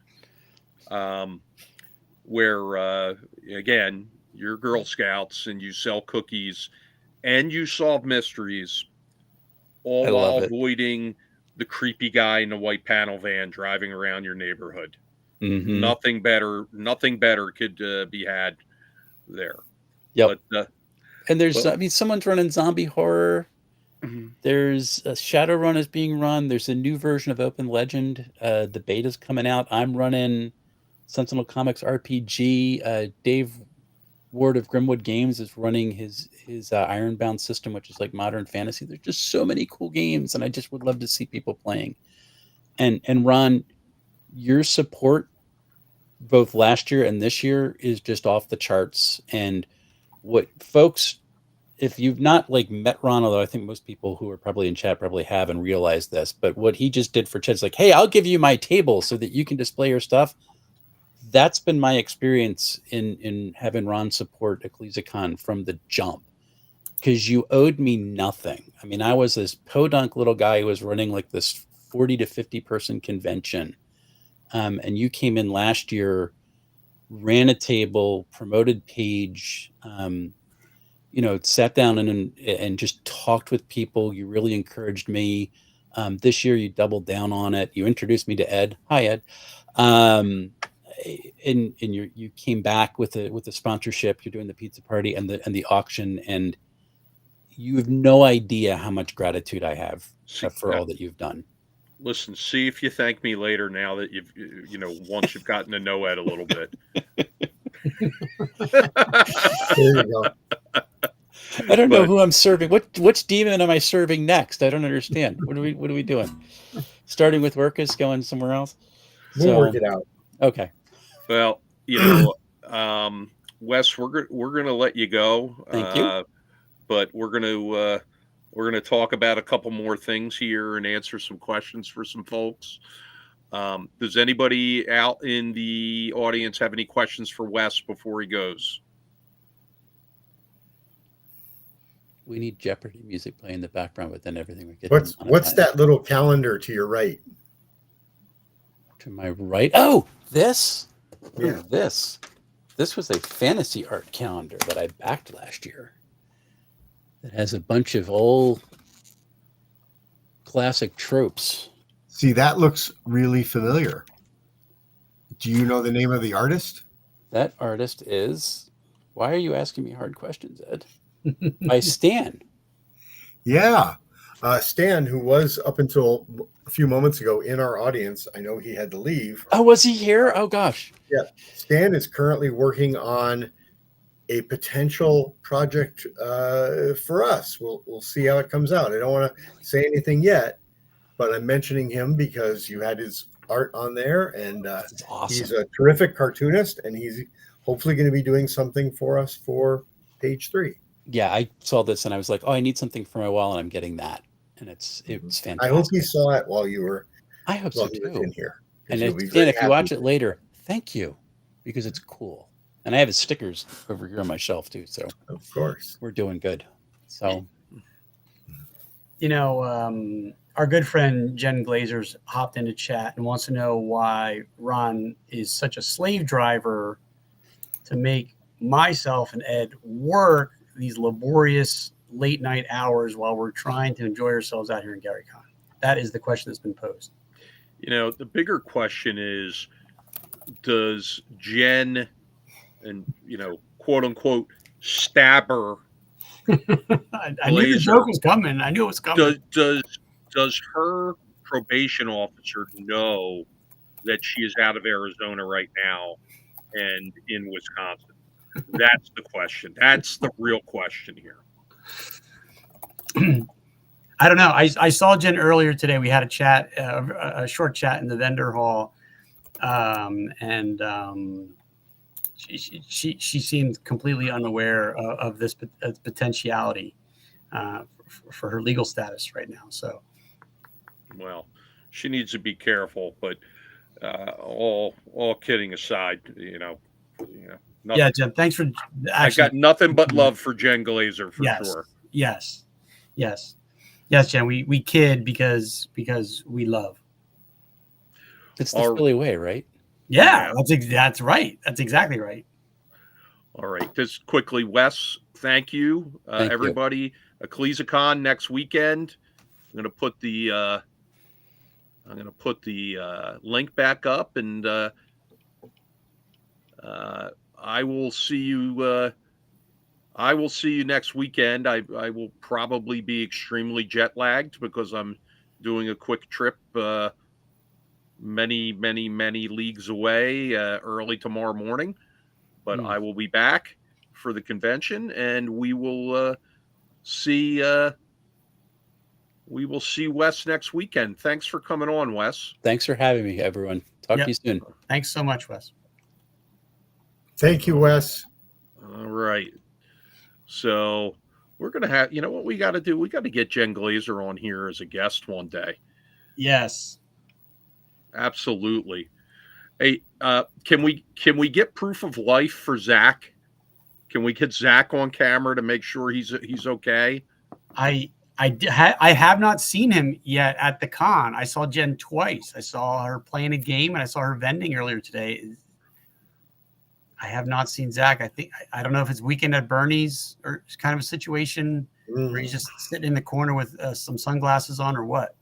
where again, you're Girl Scouts and you sell cookies and you solve mysteries, all while avoiding the creepy guy in the white panel van driving around your neighborhood. Mm-hmm. Nothing better could be had there. Yep. But, and there's, someone's running zombie horror. Mm-hmm. There's a Shadowrun is being run. There's a new version of Open Legend. The beta's coming out. I'm running Sentinel Comics RPG. Dave Ward of Grimwood Games is running his Ironbound system, which is like modern fantasy. There's just so many cool games, and I just would love to see people playing. And Ron, your support both last year and this year is just off the charts. And what folks, if you've not met Ron, although I think most people who are probably in chat probably have and realize this, but what he just did for Chet's like, hey, I'll give you my table so that you can display your stuff. That's been my experience in having Ron support EcclesiaCon from the jump. because you owed me nothing. I mean, I was this podunk little guy who was running like this 40 to 50 person convention. And you came in last year, ran a table, promoted Paige, sat down and just talked with people. You really encouraged me. This year you doubled down on it. You introduced me to Ed. Hi, Ed. And you came back with a sponsorship. You're doing the pizza party and the auction, and you have no idea how much gratitude I have for all that you've done. Listen, see if you thank me later now that once you've gotten to know Ed a little bit. There you go. I don't know who I'm serving. Which demon am I serving next? I don't understand. What are we doing? Starting with Workus, going somewhere else? We'll work it out. Okay. Well, Wes, we're gonna let you go. Thank you. But we're gonna talk about a couple more things here and answer some questions for some folks. Does anybody out in the audience have any questions for Wes before he goes? We need Jeopardy music playing in the background, but then everything we get. What's that little calendar to your right? To my right? Oh, this. Yeah. Oh, this was a fantasy art calendar that I backed last year. It has a bunch of old classic tropes. See, that looks really familiar. Do you know the name of the artist? That artist is. Why are you asking me hard questions, Ed? By Stan. Yeah. Stan, who was up until a few moments ago in our audience, I know he had to leave. Oh, was he here? Oh, gosh. Yeah. Stan is currently working on a potential project for us. We'll see how it comes out. I don't want to say anything yet, but I'm mentioning him because you had his art on there, and That's awesome. He's a terrific cartoonist, and he's hopefully going to be doing something for us for page 3. Yeah, I saw this and I was like, oh, I need something for my wall, and I'm getting that. And it's fantastic. I hope you saw it while you were I hope so in too. here. And if you watch it later, thank you, because it's cool. And I have his stickers over here on my shelf too. So Of course. we're doing good. So our good friend Jen Glazer's hopped into chat and wants to know why Ron is such a slave driver to make myself and Ed work these laborious late night hours while we're trying to enjoy ourselves out here in GaryCon. That is the question that's been posed. The bigger question is, does Jen and, quote unquote, stabber I knew the joke was coming. I knew it was coming. Does her probation officer know that she is out of Arizona right now and in Wisconsin? That's the question. That's the real question here. I don't know. I saw Jen earlier today. We had a chat, a short chat in the vendor hall, and she seemed completely unaware of this potentiality for her legal status right now. So, well, she needs to be careful. But all kidding aside, nothing. Yeah, Jen. Thanks for. I got nothing but love for Jen Glazer for sure. Yes, Jen. We kid because we love. It's the Philly way, right? Yeah, that's right. That's exactly right. All right. Just quickly, Wes, thank you. Thank everybody. you. EcclesiaCon next weekend. I'm gonna put the link back up, and I will see you. I will see you next weekend. I will probably be extremely jet lagged because I'm doing a quick trip many leagues away early tomorrow morning. But I will be back for the convention, and we will see Wes next weekend. Thanks for coming on, Wes. Thanks for having me, everyone. Talk to you soon. Thanks so much, Wes. Thank you, Wes. All right. So we're going to have, what we got to do? We got to get Jen Glazer on here as a guest one day. Yes. Absolutely. Hey, can we get proof of life for Zach? Can we get Zach on camera to make sure he's okay? I have not seen him yet at the con. I saw Jen twice. I saw her playing a game and I saw her vending earlier today. I have not seen Zach. I don't know if it's weekend at Bernie's or it's kind of a situation where he's just sitting in the corner with some sunglasses on or what.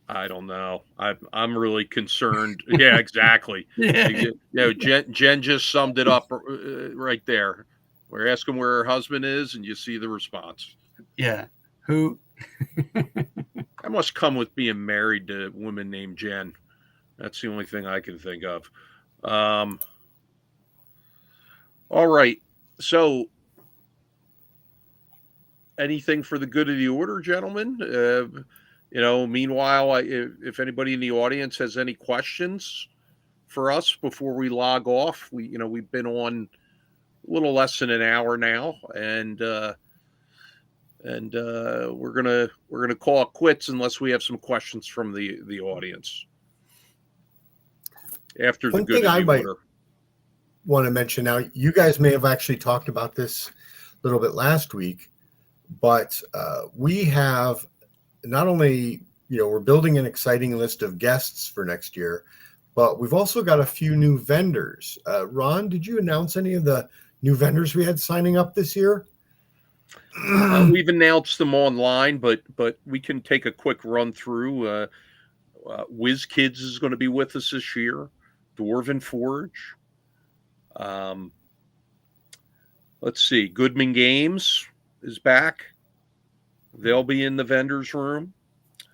I don't know. I'm really concerned. Yeah, exactly. Jen just summed it up right there. We're asking where her husband is, and you see the response. Yeah. Who? That must come with being married to a woman named Jen. That's the only thing I can think of. All right. So, anything for the good of the order, gentlemen? Meanwhile, if anybody in the audience has any questions for us before we log off, we've been on a little less than an hour now, and we're gonna call it quits unless we have some questions from the audience after the good of the order. Want to mention now, you guys may have actually talked about this a little bit last week, but we have not only, we're building an exciting list of guests for next year, but we've also got a few new vendors. Ron, did you announce any of the new vendors we had signing up this year? We've announced them online, but we can take a quick run through. WizKids is going to be with us this year. Dwarven Forge. Let's see. Goodman Games is back. They'll be in the vendors room.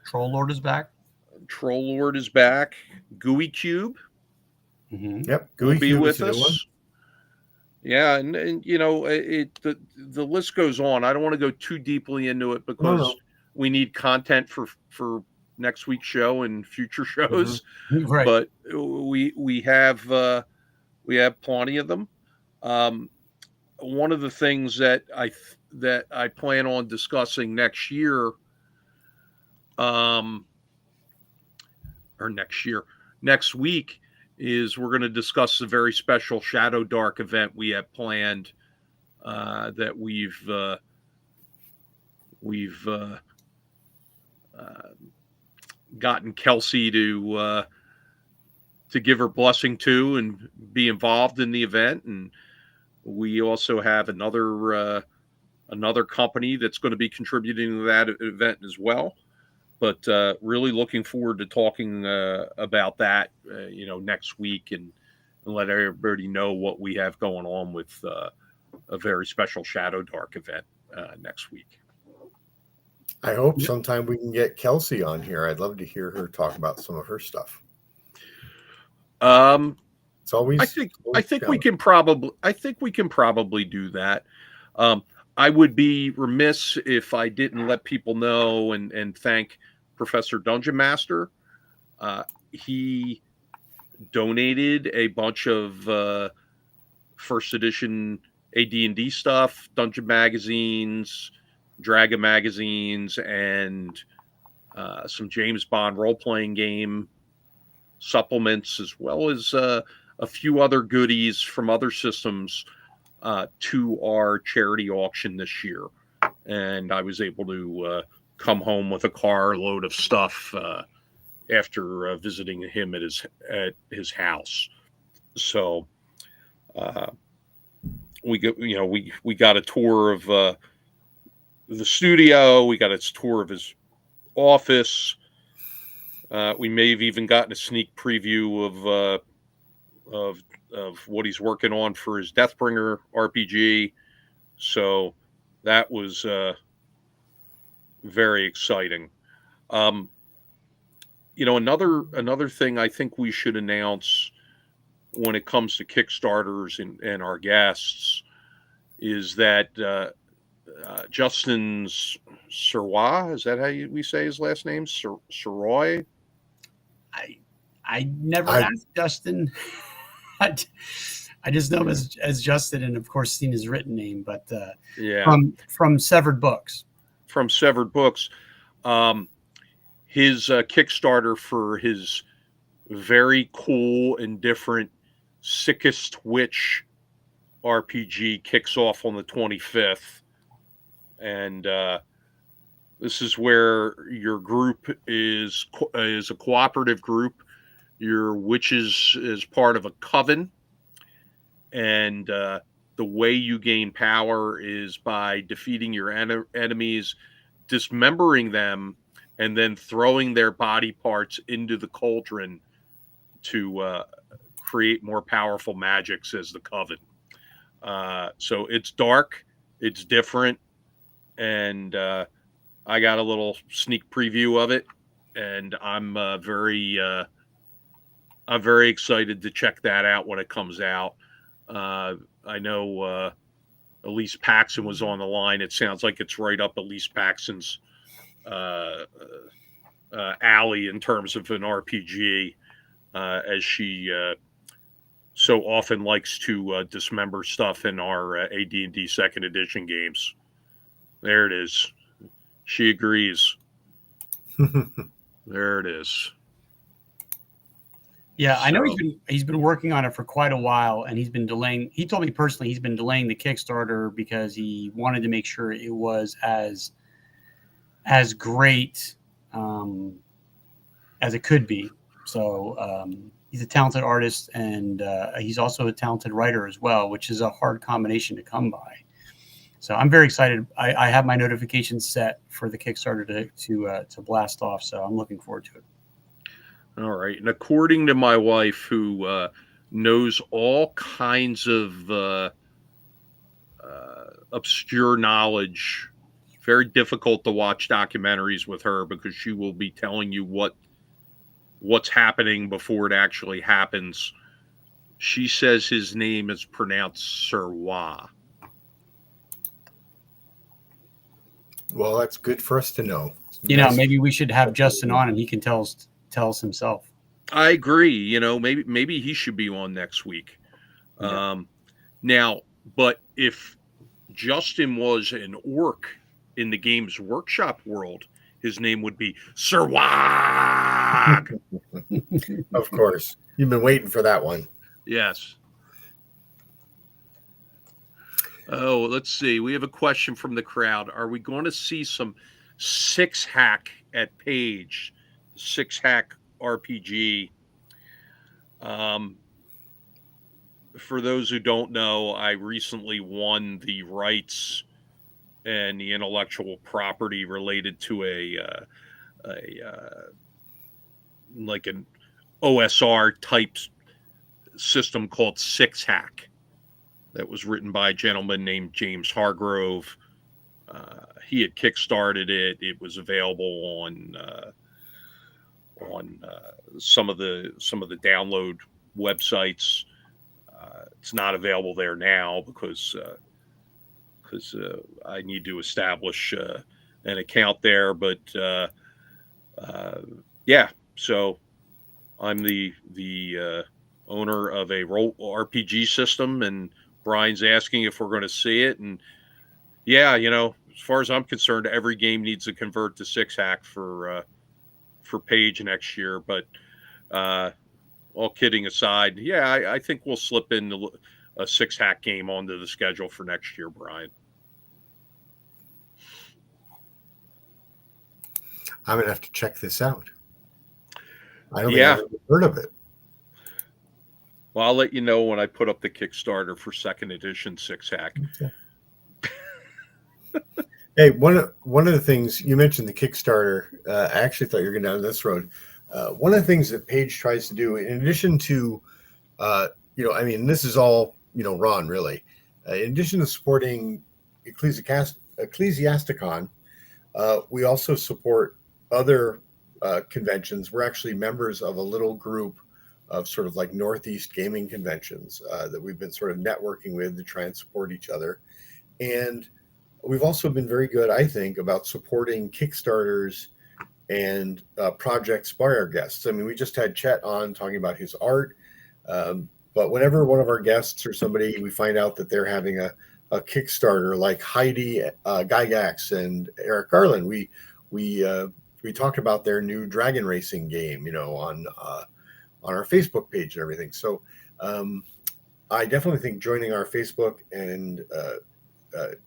Troll Lord is back. Troll Lord is back. Gooey Cube. Mm-hmm. Yep. Gooey will be with us. Yeah, and the list goes on. I don't want to go too deeply into it because we need content for next week's show and future shows. Mm-hmm. Right. But we have plenty of them. One of the things that I plan on discussing next year, next week, is we're going to discuss the very special Shadow Dark event we have planned that we've gotten Kelsey to give her blessing to and be involved in the event. And we also have another company that's going to be contributing to that event as well. But really looking forward to talking about that, next week and let everybody know what we have going on with a very special Shadow Dark event next week. I hope sometime we can get Kelsey on here. I'd love to hear her talk about some of her stuff. It's always. I think we can probably do that. I would be remiss if I didn't let people know and thank Professor Dungeon Master. He donated a bunch of first edition AD&D stuff, Dungeon magazines, Dragon magazines, and some James Bond role-playing game supplements, as well as a few other goodies from other systems to our charity auction this year. And I was able to come home with a carload of stuff after visiting him at his house. So we got a tour of the studio. We got a tour of his office. We may have even gotten a sneak preview of what he's working on for his Deathbringer RPG. So that was very exciting. Another thing I think we should announce when it comes to Kickstarters and our guests is that Justin Sirois, is that how we say his last name? Sirois? I never asked Justin. I just know him as Justin, and of course seen his written name. But from Severed Books. From Severed Books, his Kickstarter for his very cool and different Sickest Witch RPG kicks off on the 25th. And this is where your group is a cooperative group. Your witches is part of a coven. And the way you gain power is by defeating your enemies, dismembering them, and then throwing their body parts into the cauldron to create more powerful magics as the coven. So it's dark, it's different, and I got a little sneak preview of it, and I'm very excited to check that out when it comes out. I know Elise Paxson was on the line. It sounds like it's right up Elise Paxson's alley in terms of an RPG, as she so often likes to dismember stuff in our AD&D second edition games. There it is. She agrees. There it is. Yeah, I know he's been working on it for quite a while, and he's been delaying. He told me personally he's been delaying the Kickstarter because he wanted to make sure it was as great as it could be. So he's a talented artist, and he's also a talented writer as well, which is a hard combination to come by. So I'm very excited. I have my notifications set for the Kickstarter to blast off, so I'm looking forward to it. All right. And according to my wife, who knows all kinds of obscure knowledge, very difficult to watch documentaries with her because she will be telling you what's happening before it actually happens. She says his name is pronounced Sirwa. Well, that's good for us to know. Maybe we should have Justin on, and he can tell us himself. I agree. Maybe he should be on next week. Yeah. Now, but if Justin was an orc in the Games Workshop world, his name would be Sirwag. Of course. You've been waiting for that one. Yes. Oh, let's see. We have a question from the crowd. Are we going to see some Six Hack at Page? Six Hack RPG. For those who don't know, I recently won the rights and the intellectual property related to like an OSR type system called Six Hack that was written by a gentleman named James Hargrove. He had kickstarted it. It was available on some of the download websites. It's not available there now because I need to establish an account there. But yeah, so I'm the owner of a role RPG system, and Brian's asking if we're going to see it. And yeah, as far as I'm concerned, every game needs to convert to Six Hack for Page next year. But all kidding aside, yeah, I think we'll slip in a Six Hack game onto the schedule for next year, Brian. I'm going to have to check this out. I don't think I've ever heard of it. Well, I'll let you know when I put up the Kickstarter for second edition Six Hack. Okay. Hey, one of the things you mentioned, the Kickstarter, I actually thought you were going down this road. One of the things that Page tries to do, in addition to, this is all, Ron, really. In addition to supporting Ecclesiasticon, we also support other conventions. We're actually members of a little group of sort of like Northeast gaming conventions that we've been sort of networking with to try and support each other. And we've also been very good, I think, about supporting Kickstarters and projects by our guests. I mean, we just had Chet on talking about his art, but whenever one of our guests or somebody, we find out that they're having a Kickstarter, like Heidi Gygax and Eric Garland, we talked about their new dragon racing game, on our Facebook page and everything. So I definitely think joining our Facebook and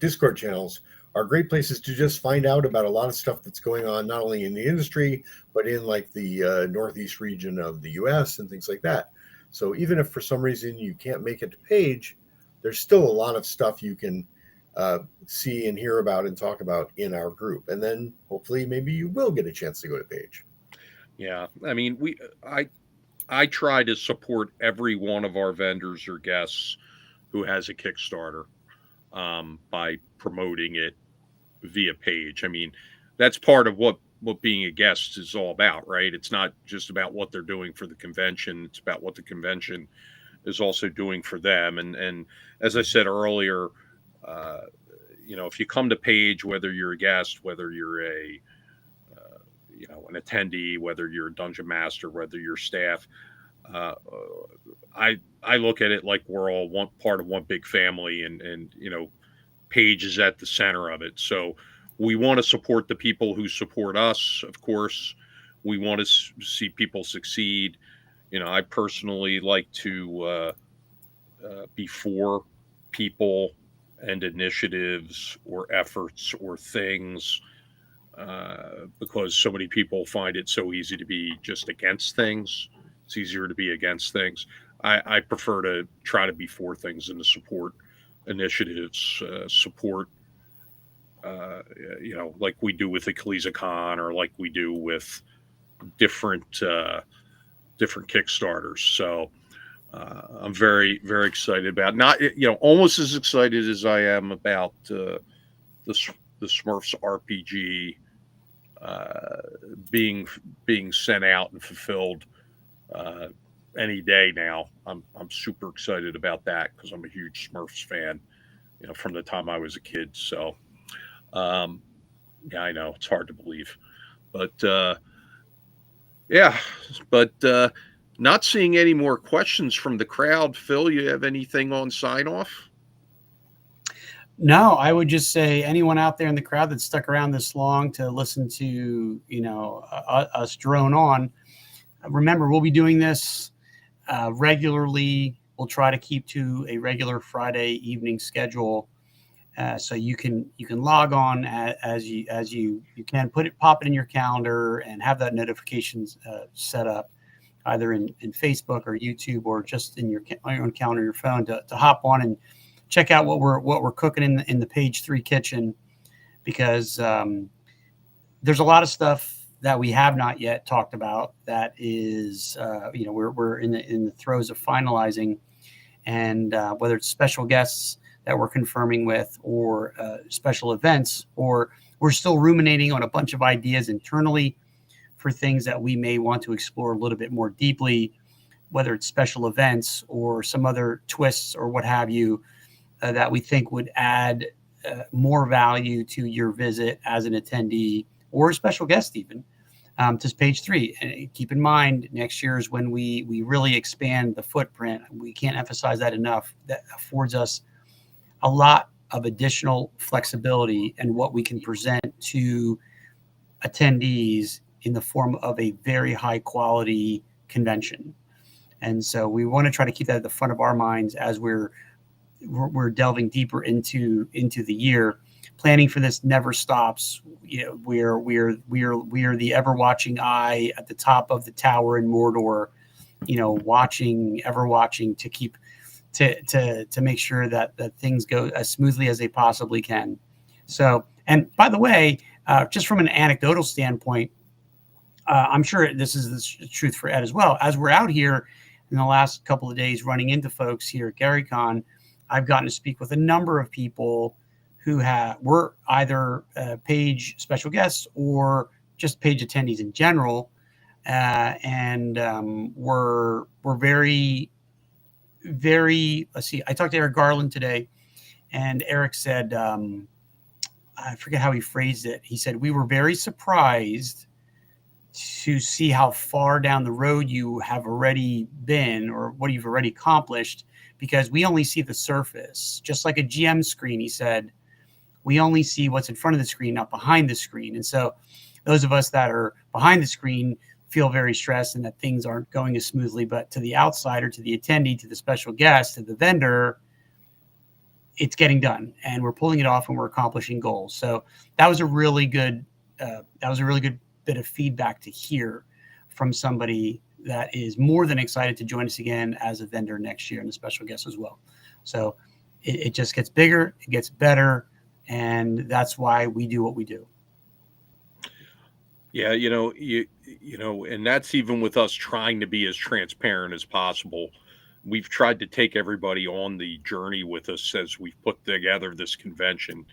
Discord channels are great places to just find out about a lot of stuff that's going on, not only in the industry, but in like the Northeast region of the US and things like that. So even if for some reason you can't make it to Page, there's still a lot of stuff you can see and hear about and talk about in our group. And then hopefully maybe you will get a chance to go to Page. Yeah, I mean, I try to support every one of our vendors or guests who has a Kickstarter by promoting it via Page. I mean, that's part of what being a guest is all about, right? It's not just about what they're doing for the convention. It's about what the convention is also doing for them. And as I said earlier, if you come to Page, whether you're a guest, whether you're an attendee, whether you're a dungeon master, whether you're staff, I look at it like we're all one part of one big family, and Page is at the center of it. So we want to support the people who support us. Of course, we want to see people succeed. I personally like to be for people and initiatives or efforts or things, because so many people find it so easy to be just against things. It's easier to be against things. I prefer to try to be for things and to support initiatives, support, like we do with the KalizaCon, or like we do with different Kickstarters. So I'm very, very excited about, not, almost as excited as I am about the Smurfs RPG being sent out and fulfilled any day now. I'm super excited about that because I'm a huge Smurfs fan, from the time I was a kid. So yeah, I know it's hard to believe, but not seeing any more questions from the crowd. Phil, you have anything on sign off? No, I would just say anyone out there in the crowd that stuck around this long to listen to, us drone on, remember, we'll be doing this regularly. We'll try to keep to a regular Friday evening schedule. So you can log on as you can, pop it in your calendar and have that notifications set up either in Facebook or YouTube, or just in your own calendar, your phone, to hop on and check out what we're cooking in the Page 3 kitchen, because there's a lot of stuff that we have not yet talked about that is we're in the throes of finalizing, and whether it's special guests that we're confirming with, or special events, or we're still ruminating on a bunch of ideas internally for things that we may want to explore a little bit more deeply, whether it's special events or some other twists or what have you, that we think would add more value to your visit as an attendee or a special guest even, to Page 3. And keep in mind, next year is when we really expand the footprint. We can't emphasize that enough. That affords us a lot of additional flexibility and what we can present to attendees in the form of a very high quality convention. And so we want to try to keep that at the front of our minds as we're delving deeper into the year. Planning for this never stops. We're the ever watching eye at the top of the tower in Mordor, ever watching to keep to make sure that things go as smoothly as they possibly can. So, and by the way, just from an anecdotal standpoint, I'm sure this is the truth for Ed as well. As we're out here in the last couple of days running into folks here at GaryCon, I've gotten to speak with a number of people who were either Page special guests or just Page attendees in general, and were very, very. Let's see. I talked to Eric Garland today, and Eric said, I forget how he phrased it. He said, we were very surprised to see how far down the road you have already been, or what you've already accomplished, because we only see the surface. Just like a GM screen, he said, we only see what's in front of the screen, not behind the screen. And so those of us that are behind the screen, feel very stressed and that things aren't going as smoothly. But to the outsider, to the attendee, to the special guest, to the vendor, it's getting done, and we're pulling it off, and we're accomplishing goals. So that was a really good bit of feedback to hear from somebody that is more than excited to join us again as a vendor next year and a special guest as well. So it just gets bigger, it gets better, and that's why we do what we do. Yeah, you know, and that's even with us trying to be as transparent as possible. We've tried to take everybody on the journey with us as we've put together this convention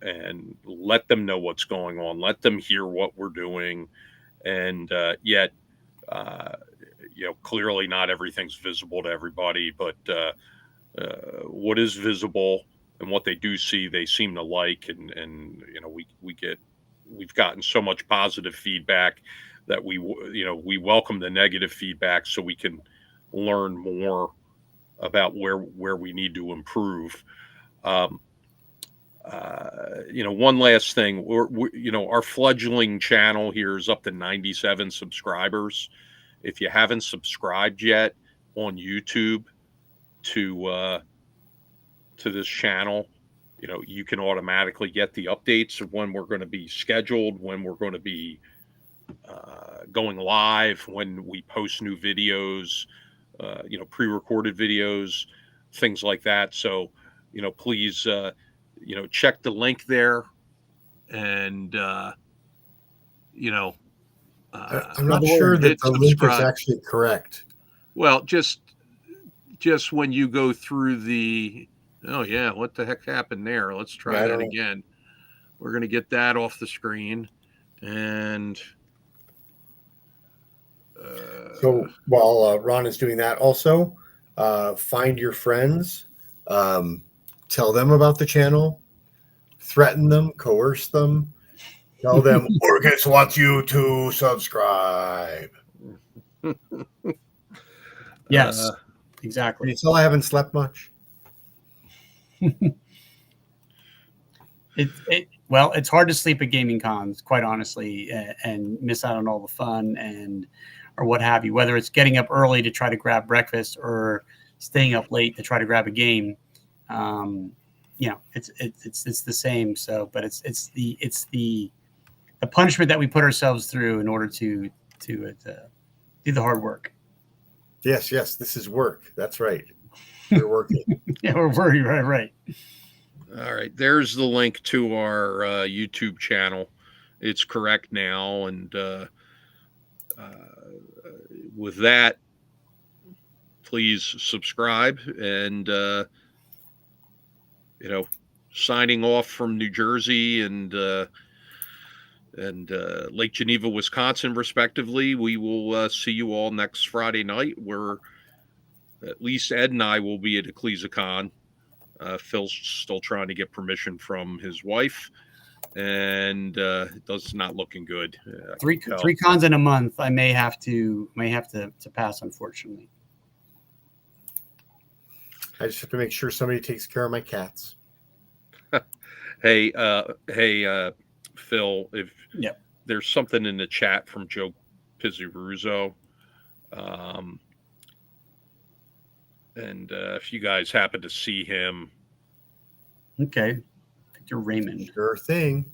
and let them know what's going on, let them hear what we're doing. And yet, clearly not everything's visible to everybody, but what is visible and what they do see, they seem to like. And we've gotten so much positive feedback that we welcome the negative feedback so we can learn more about where we need to improve. One last thing, our fledgling channel here is up to 97 subscribers. If you haven't subscribed yet on YouTube to this channel, you can automatically get the updates of when we're going to be scheduled, when we're going to be going live, when we post new videos, pre-recorded videos, things like that. So, please, check the link there. And, I'm not sure that the link is actually correct. Well, just when you go through the, oh yeah, what the heck happened there? Let's try that again. We're going to get that off the screen. And so while Ron is doing that, also find your friends, tell them about the channel, threaten them, coerce them, tell them Orcus wants you to subscribe. Yes, exactly. Can you tell I haven't slept much? It's hard to sleep at gaming cons, quite honestly, and miss out on all the fun or what have you. Whether it's getting up early to try to grab breakfast or staying up late to try to grab a game, it's the same. So, but it's the punishment that we put ourselves through in order to do the hard work. Yes, this is work. That's right. We're working. Yeah, we're working. Right. All right, there's the link to our YouTube channel. It's correct now, and with that, please subscribe. And signing off from New Jersey and Lake Geneva, Wisconsin, respectively. We will see you all next Friday night, where at least Ed and I will be at EcclesiaCon. Phil's still trying to get permission from his wife, and it's not looking good. Three cons in a month. I may have to pass, unfortunately. I just have to make sure somebody takes care of my cats. Hey, Phil, if there's something in the chat from Joe Pizzaruzzo, and if you guys happen to see him. Okay. Victor Raymond. Sure thing.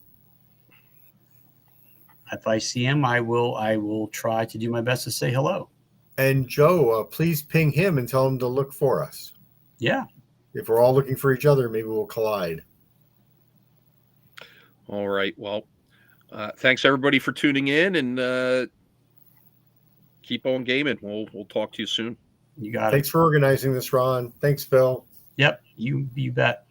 If I see him, I will try to do my best to say hello. And Joe, please ping him and tell him to look for us. Yeah. If we're all looking for each other, maybe we'll collide. All right. Well, thanks everybody for tuning in, and keep on gaming. We'll talk to you soon. You got it. Thanks for organizing this, Ron. Thanks, Phil. Yep. You bet.